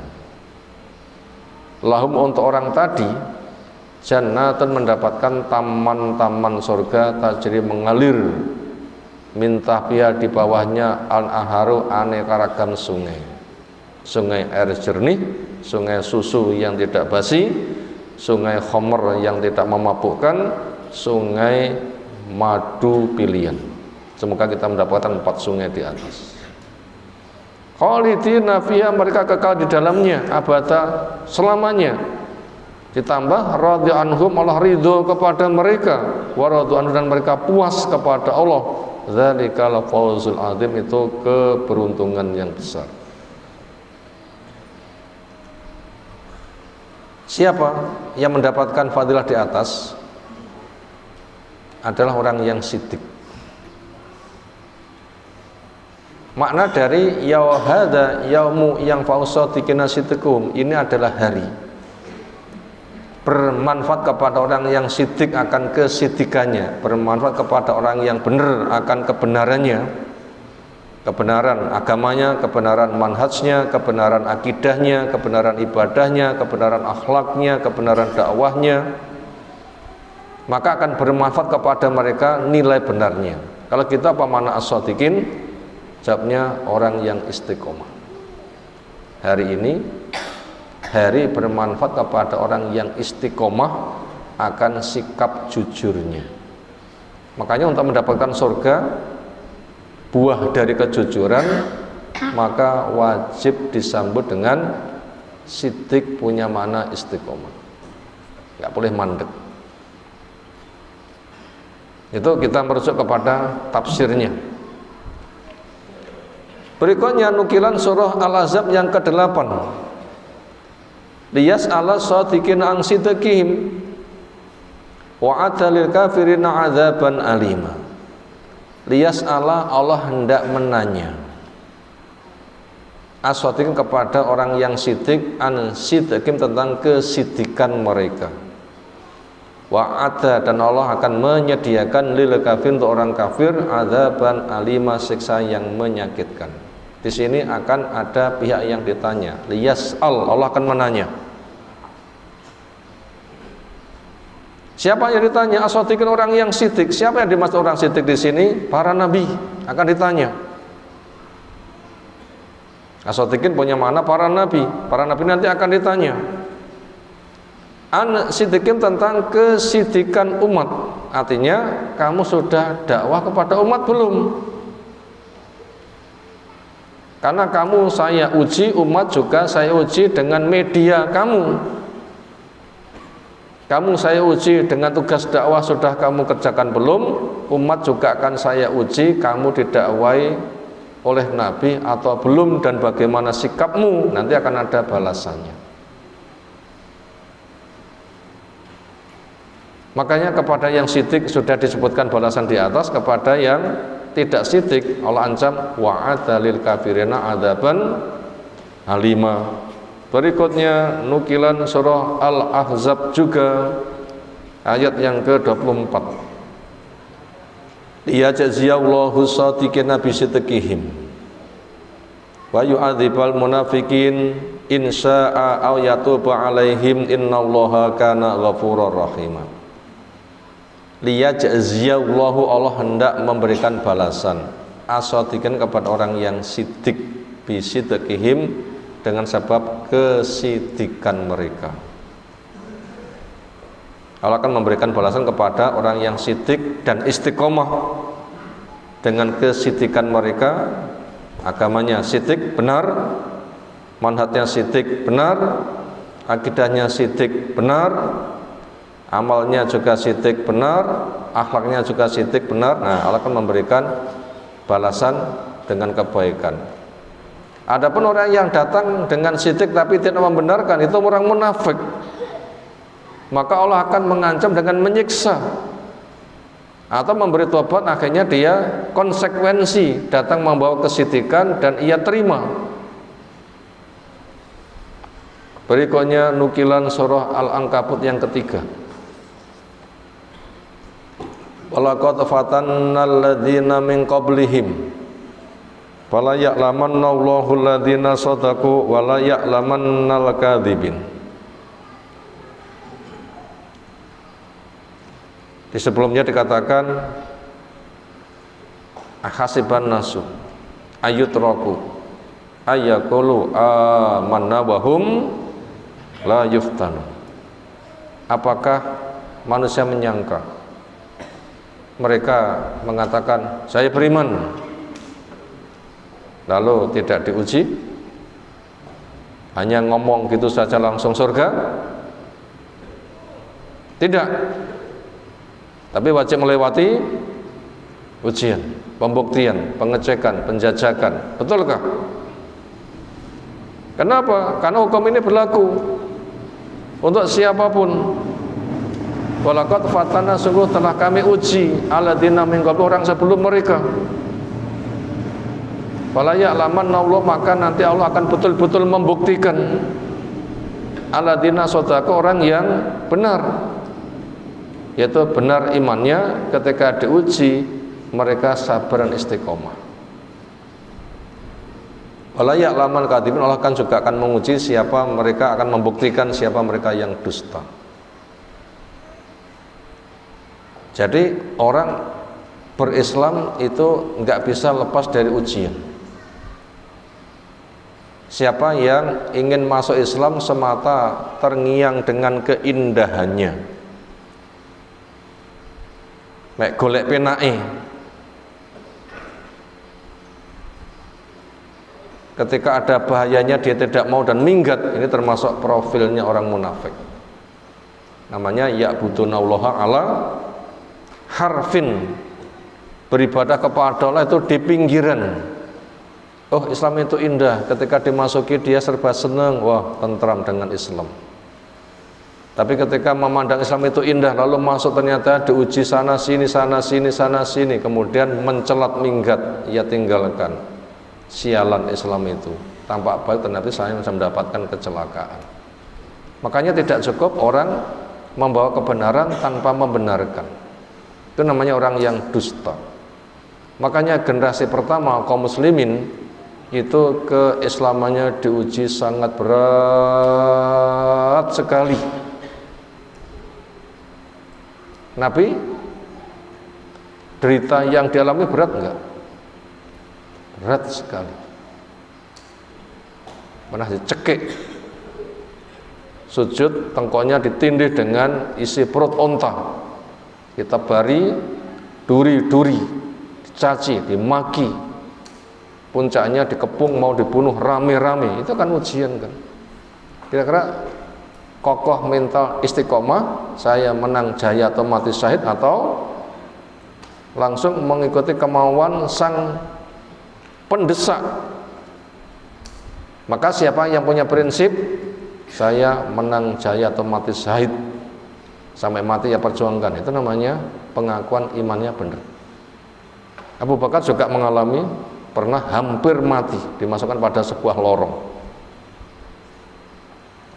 Speaker 1: Lahum, untuk orang tadi, jannatun, mendapatkan taman-taman surga, tajri, mengalir, min tahtiha, di bawahnya, al-anharu, aneka ragam sungai. Sungai air jernih, sungai susu yang tidak basi, sungai khamr yang tidak memabukkan, sungai madu pilihan. Semoga kita mendapatkan 4 sungai di atas. Khalidina fiha, mereka kekal di dalamnya abada, selamanya. Ditambah radhi anhum, Allah ridho kepada mereka, wa radu anhum, dan mereka puas kepada Allah. Dzalikal fawzul azim, itu keberuntungan yang besar. Siapa yang mendapatkan fadilah di atas? Adalah orang yang siddiq. Makna dari yauhada yaumu yang fa'usadiqina sidquhum, ini adalah hari bermanfaat kepada orang yang siddiq akan kesiddiqannya, bermanfaat kepada orang yang benar akan kebenarannya, kebenaran agamanya, kebenaran manhajnya, kebenaran akidahnya, kebenaran ibadahnya, kebenaran akhlaknya, kebenaran dakwahnya, maka akan bermanfaat kepada mereka nilai benarnya. Kalau kita apa makna as-shadiqin? Jawabnya orang yang istiqomah. Hari ini hari bermanfaat kepada orang yang istiqomah akan sikap jujurnya. Makanya untuk mendapatkan surga, buah dari kejujuran, maka wajib disambut dengan siddiq, punya makna istiqomah. Nggak boleh mandek. Itu kita merujuk kepada tafsirnya. Berikutnya nukilan surah Al-Ahzab yang ke-8. Liyas'ala shadiqin an sidqihim wa adalil kafirina adzaban alima. Liyas'ala, Allah hendak menanya as-shadiqin kepada orang yang siddiq an sidqihim, tentang kesidikan mereka. Wa'ada, dan Allah akan menyediakan lil kafir, untuk orang kafir, adzaban alima, siksa yang menyakitkan. Di sini akan ada pihak yang ditanya. Liyas'al, Allah akan menanya. Siapa yang ditanya? As-shadiqin, orang yang siddiq. Siapa yang dimaksud orang siddiq di sini? Para nabi akan ditanya. As-shadiqin punya makna para nabi. Para nabi nanti akan ditanya. An siddiqin, tentang kesidikan umat. Artinya kamu sudah dakwah kepada umat belum? Karena kamu saya uji, umat juga saya uji dengan media kamu. Kamu saya uji dengan tugas dakwah, sudah kamu kerjakan belum? Umat juga akan saya uji, kamu didakwai oleh Nabi atau belum, dan bagaimana sikapmu, nanti akan ada balasannya. Makanya kepada yang siddiq sudah disebutkan balasan di atas, kepada yang tidak siddiq Allah ancam wa'ada lil kafirina adzaban alima. Berikutnya nukilan surah Al-Ahzab juga ayat yang ke-24. Liyajziyallahu shadiqina bi sidqihim wa yu'adzibal munafiqin in syaa'a aw yatuba 'alaihim innallaha kana ghafurur rahim. Liyajziyallahu, Allah hendak memberikan balasan as-shadiqin kepada orang yang siddiq bi sidqihim, dengan sebab kesidikan mereka. Allah akan memberikan balasan kepada orang yang siddiq dan istiqomah dengan kesidikan mereka. Agamanya siddiq benar, manhajnya siddiq benar, akidahnya siddiq benar, amalnya juga siddiq benar, akhlaknya juga siddiq benar. Nah, Allah akan memberikan balasan dengan kebaikan. Adapun orang yang datang dengan siddiq tapi tidak membenarkan, itu orang munafik, maka Allah akan mengancam dengan menyiksa atau memberi tobat. Akhirnya dia konsekuensi datang membawa kesiddiqan dan ia terima. Berikutnya nukilan surah Al-Ankabut yang ketiga. Walaqad fatannal ladzina min qablihim fala ya'lamanna Allahu alladzina shadaqu wa la ya'lamannal kadzibin. Di sebelumnya dikatakan ahasiban nasu ayutraku ayyaqulu amanna wa hum la yuftanu. Apakah manusia menyangka mereka mengatakan saya beriman, lalu tidak diuji, hanya ngomong gitu saja langsung surga? Tidak, tapi wajib melewati ujian, pembuktian, pengecekan, penjajakan. Betulkah? Kenapa? Karena hukum ini berlaku untuk siapapun. Walaqad fatana, sungguh telah kami uji alladzina min qablu, orang sebelum mereka. Wala ya'lamanna Allah, maka nanti Allah akan betul-betul membuktikan alladzina shadaqu, orang yang benar, yaitu benar imannya ketika diuji mereka sabar dan istiqomah. Wala ya'lamal kadhibin, Allah kan juga akan menguji siapa mereka, akan membuktikan siapa mereka yang dusta. Jadi orang berislam itu nggak bisa lepas dari ujian. Siapa yang ingin masuk Islam semata terngiang dengan keindahannya, mek golek penake, ketika ada bahayanya dia tidak mau dan minggat, ini termasuk profilnya orang munafik. Namanya ya'budunallaha ala harfin, beribadah kepada Allah itu di pinggiran. Oh, Islam itu indah, ketika dimasuki dia serba senang, wah tentram dengan Islam. Tapi ketika memandang Islam itu indah lalu masuk ternyata diuji sana sini, kemudian mencelat minggat, ia tinggalkan. Sialan Islam itu, tampak baik ternyata saya bisa mendapatkan kecelakaan. Makanya tidak cukup orang membawa kebenaran tanpa membenarkan. Itu namanya orang yang dusta. Makanya generasi pertama kaum muslimin itu keislamannya diuji sangat berat sekali. Nabi derita yang dialami berat enggak? Berat sekali. Pernah dicekik, sujud tengkonya ditindih dengan isi perut onta, kita bari duri-duri, dicaci, dimaki, puncaknya dikepung mau dibunuh rame-rame. Itu kan ujian kan. Kira-kira kokoh mental istiqomah, saya menang jaya atau mati syahid, atau langsung mengikuti kemauan sang pendesak. Maka siapa yang punya prinsip saya menang jaya atau mati syahid, sampai mati ya perjuangkan, itu namanya pengakuan imannya benar. Abu Bakar juga mengalami, pernah hampir mati, dimasukkan pada sebuah lorong.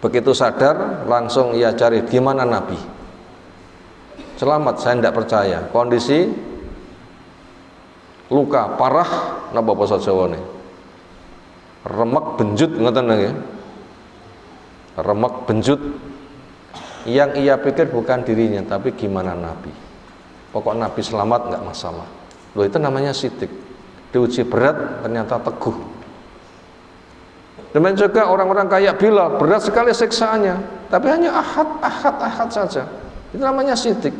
Speaker 1: Begitu sadar langsung ia cari gimana Nabi selamat, saya tidak percaya, kondisi luka parah, napa basa Jawane, remek benjut, ngoten nggih, remek benjut. Yang ia pikir bukan dirinya, tapi gimana Nabi, pokok Nabi selamat nggak masalah. Loh, itu namanya sidik, diuji berat ternyata teguh. Demikian juga orang-orang kayak Bilal, berat sekali siksaannya, tapi hanya ahad saja, itu namanya sidik.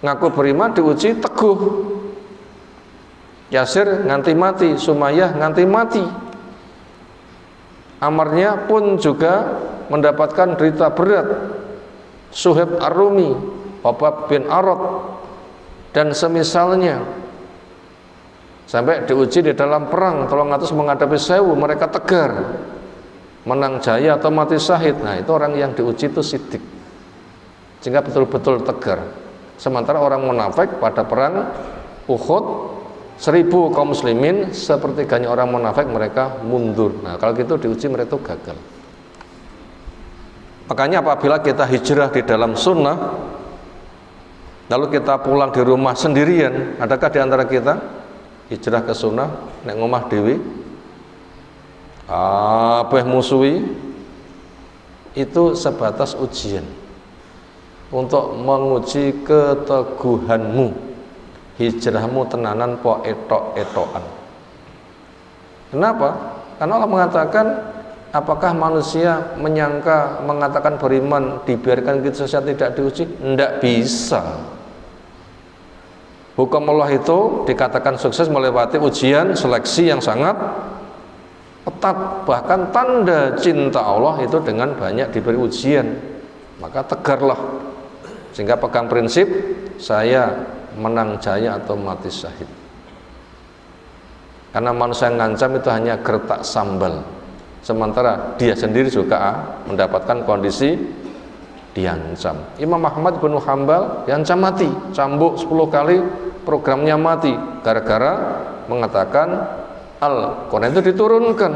Speaker 1: Ngaku beriman diuji teguh. Yasir nganti mati, Sumayyah nganti mati, Amarnya pun juga mendapatkan derita berat, Suhaib Ar-Rumi, Khabbab bin Arad dan semisalnya, sampai diuji di dalam perang 300 menghadapi 1000, mereka tegar, menang jaya atau mati syahid. Nah, itu orang yang diuji itu sidik, sehingga betul-betul tegar. Sementara orang munafik pada perang Uhud 1000 kaum muslimin, sepertiganya orang munafik, mereka mundur. Nah, kalau gitu diuji mereka itu gagal. Makanya apabila kita hijrah di dalam sunnah, lalu kita pulang di rumah sendirian, adakah di antara kita hijrah ke sunnah nek ngomah dewi abeh musuhi? Itu sebatas ujian untuk menguji keteguhanmu, hijrahmu tenanan po etok-etokan. Kenapa? Karena Allah mengatakan, apakah manusia menyangka mengatakan beriman dibiarkan gitu saja tidak diuji? Tidak bisa. Hukum Allah itu dikatakan sukses melewati ujian, seleksi yang sangat ketat. Bahkan tanda cinta Allah itu dengan banyak diberi ujian. Maka tegarlah, sehingga pegang prinsip saya menang jaya atau mati syahid. Karena manusia yang ngancam itu hanya gertak sambal, sementara dia sendiri juga mendapatkan kondisi diancam. Imam Ahmad bin Hanbal diancam mati, cambuk 10 kali, programnya mati, gara-gara mengatakan Al-Quran itu diturunkan.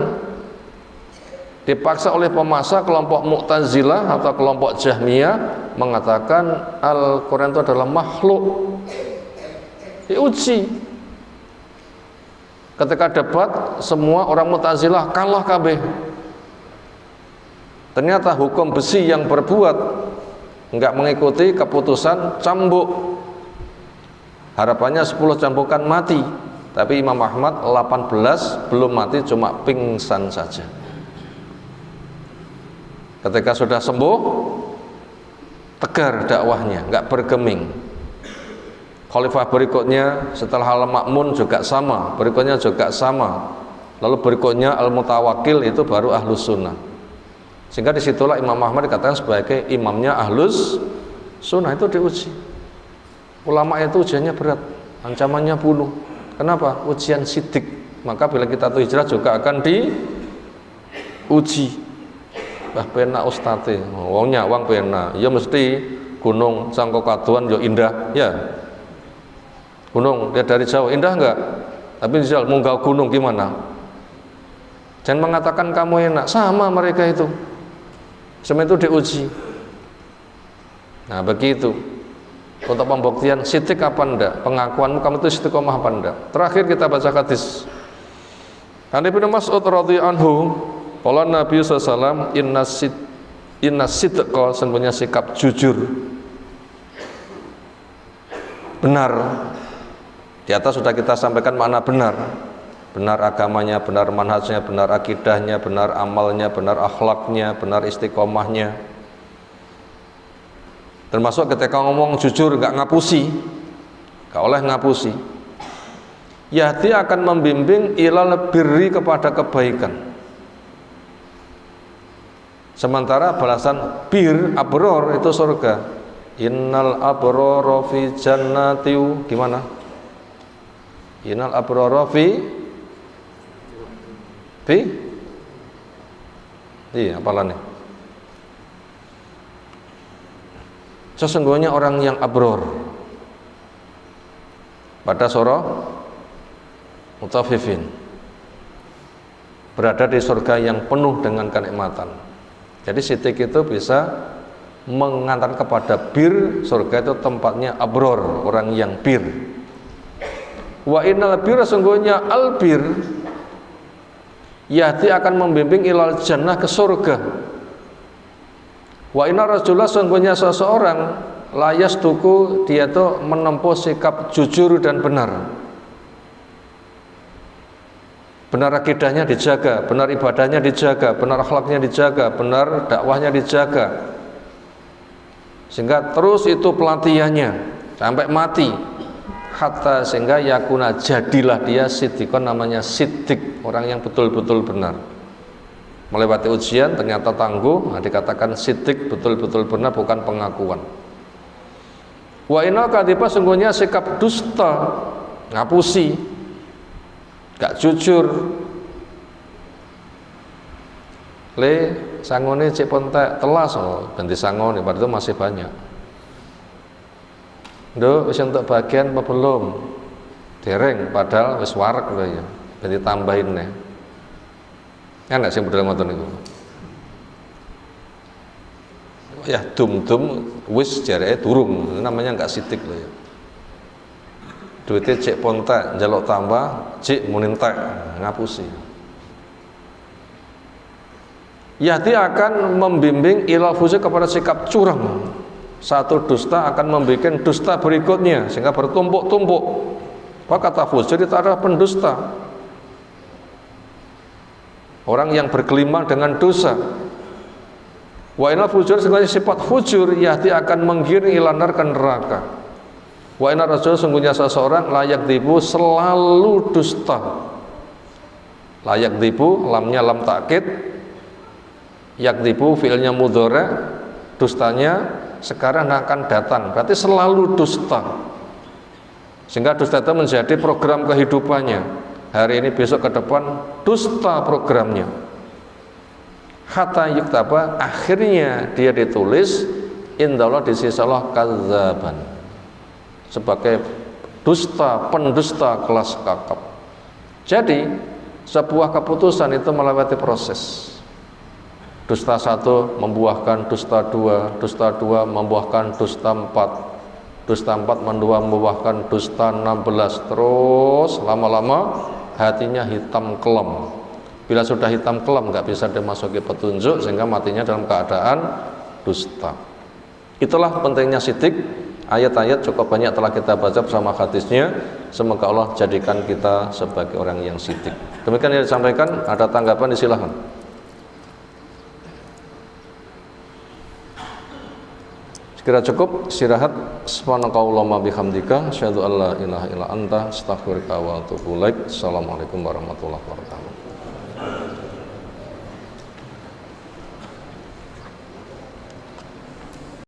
Speaker 1: Dipaksa oleh pemasa kelompok Mu'tazilah atau kelompok Jahmiyah mengatakan Al-Quran itu adalah makhluk. Diuji. Ketika debat, semua orang Mu'tazilah kalah kabeh. Ternyata hukum besi yang berbuat enggak mengikuti keputusan cambuk. Harapannya 10 cambukan mati, tapi Imam Ahmad 18 belum mati, cuma pingsan saja. Ketika sudah sembuh, tegar dakwahnya, enggak bergeming. Khalifah berikutnya setelah Al-Ma'mun juga sama, berikutnya juga sama, lalu berikutnya Al-Mutawakkil, itu baru Ahlus Sunnah. Sehingga disitulah Imam Ahmad dikatakan sebagai imamnya Ahlus Sunnah. Itu diuji. Ulama itu ujiannya berat, ancamannya bunuh. Kenapa? Ujian sidik. Maka bila kita tuh hijrah juga akan diuji. Pena ustate, wong nyawang pena, ya mesti gunung Sangkokaduan yo indah, ya. Gunung lihat dari jauh indah enggak? Tapi misal munggah gunung gimana? Jangan mengatakan kamu enak, sama mereka itu. Semua itu diuji. Nah, begitu. Untuk pembuktian sidik apa enggak? Pengakuanmu kamu itu istiqomah apa enggak? Terakhir kita baca hadis. An Ibnu Mas'ud radhiyallahu anhu, qala Nabi sallallahu alaihi wasallam, inna sidqa, sesungguhnya sikap jujur, benar. Di atas sudah kita sampaikan makna benar. Benar agamanya, benar manhajnya, benar akidahnya, benar amalnya, benar akhlaknya, benar istiqomahnya. Termasuk ketika ngomong jujur, gak ngapusi, gak oleh ngapusi. Yahdi akan membimbing ilal birri, kepada kebaikan. Sementara balasan bir, abror, itu surga. Innal abrora fi jannatiu, gimana? Innal abrara fi iya, apalan nih? Sesungguhnya orang yang abror pada surah Mutaffifin berada di surga yang penuh dengan kenikmatan. Jadi sidik itu bisa mengantar kepada bir. Surga itu tempatnya abror, orang yang bir. Wa innal birra, sungguhnya albir, yahdi akan membimbing ilal jannah, ke surga. Wa inna rajulah, sungguhnya seseorang, layas tuku, dia itu menempuh sikap jujur dan benar. Benar akidahnya dijaga, benar ibadahnya dijaga, benar akhlaknya dijaga, benar dakwahnya dijaga. Sehingga terus itu pelatihannya sampai mati. Hatta sehingga yakuna, jadilah dia siddiqon, namanya siddiq, orang yang betul-betul benar. Melewati ujian ternyata tangguh, nah dikatakan siddiq, betul-betul benar, bukan pengakuan. Wa inna kadiba, sungguhnya sikap dusta, ngapusi, gak jujur. Le sangone cek pontek telas, ganti sangone, padahal itu masih banyak. Duh, wis untuk bagian apa belum? Dereng, padahal wis warek lho ya. Ben ditambahin nih. Enak sing budal ngoten niku. Ya dum-dum wis jareke durung, namanya enggak sidik lho ya. Duitnya cek pontek, njaluk tambah, cek munintek, ngapusi. Yahdi akan membimbing ilal fujur, kepada sikap curang. Satu dusta akan membuat dusta berikutnya, sehingga bertumpuk-tumpuk. Maka kata fujur itu adalah pendusta, orang yang bergelimang dengan dosa. Wa inal fujur, sesungguhnya sifat fujur, yahdi akan menggiring ila nar, ke neraka. Wa inal rajul, sesungguhnya seseorang, layak dibu, selalu dusta. Layak dibu, lamnya lam takkid, yakdibu fi'ilnya mudhari, dustanya sekarang akan datang, berarti selalu dusta. Sehingga dusta itu menjadi program kehidupannya. Hari ini, besok, ke depan, dusta programnya. Hatta yuktaba, akhirnya dia ditulis indallah, di sisi Allah, kadzaban, sebagai dusta, pendusta kelas kakap. Jadi sebuah keputusan itu melewati proses. Dusta satu membuahkan dusta dua, dusta dua membuahkan dusta empat, dusta empat membuahkan dusta 16, terus lama-lama hatinya hitam kelam. Bila sudah hitam kelam nggak bisa dimasuki petunjuk, sehingga matinya dalam keadaan dusta. Itulah pentingnya sidik. Ayat-ayat cukup banyak telah kita baca bersama hadisnya. Semoga Allah jadikan kita sebagai orang yang sidik. Demikian yang disampaikan. Ada tanggapan, disilahkan. Sekira cukup, istirahat. Subhanakallahumma bihamdika, asyhadu an la ilaha illa anta, astaghfiruka wa atubu ilaik. Assalamualaikum warahmatullahi wabarakatuh.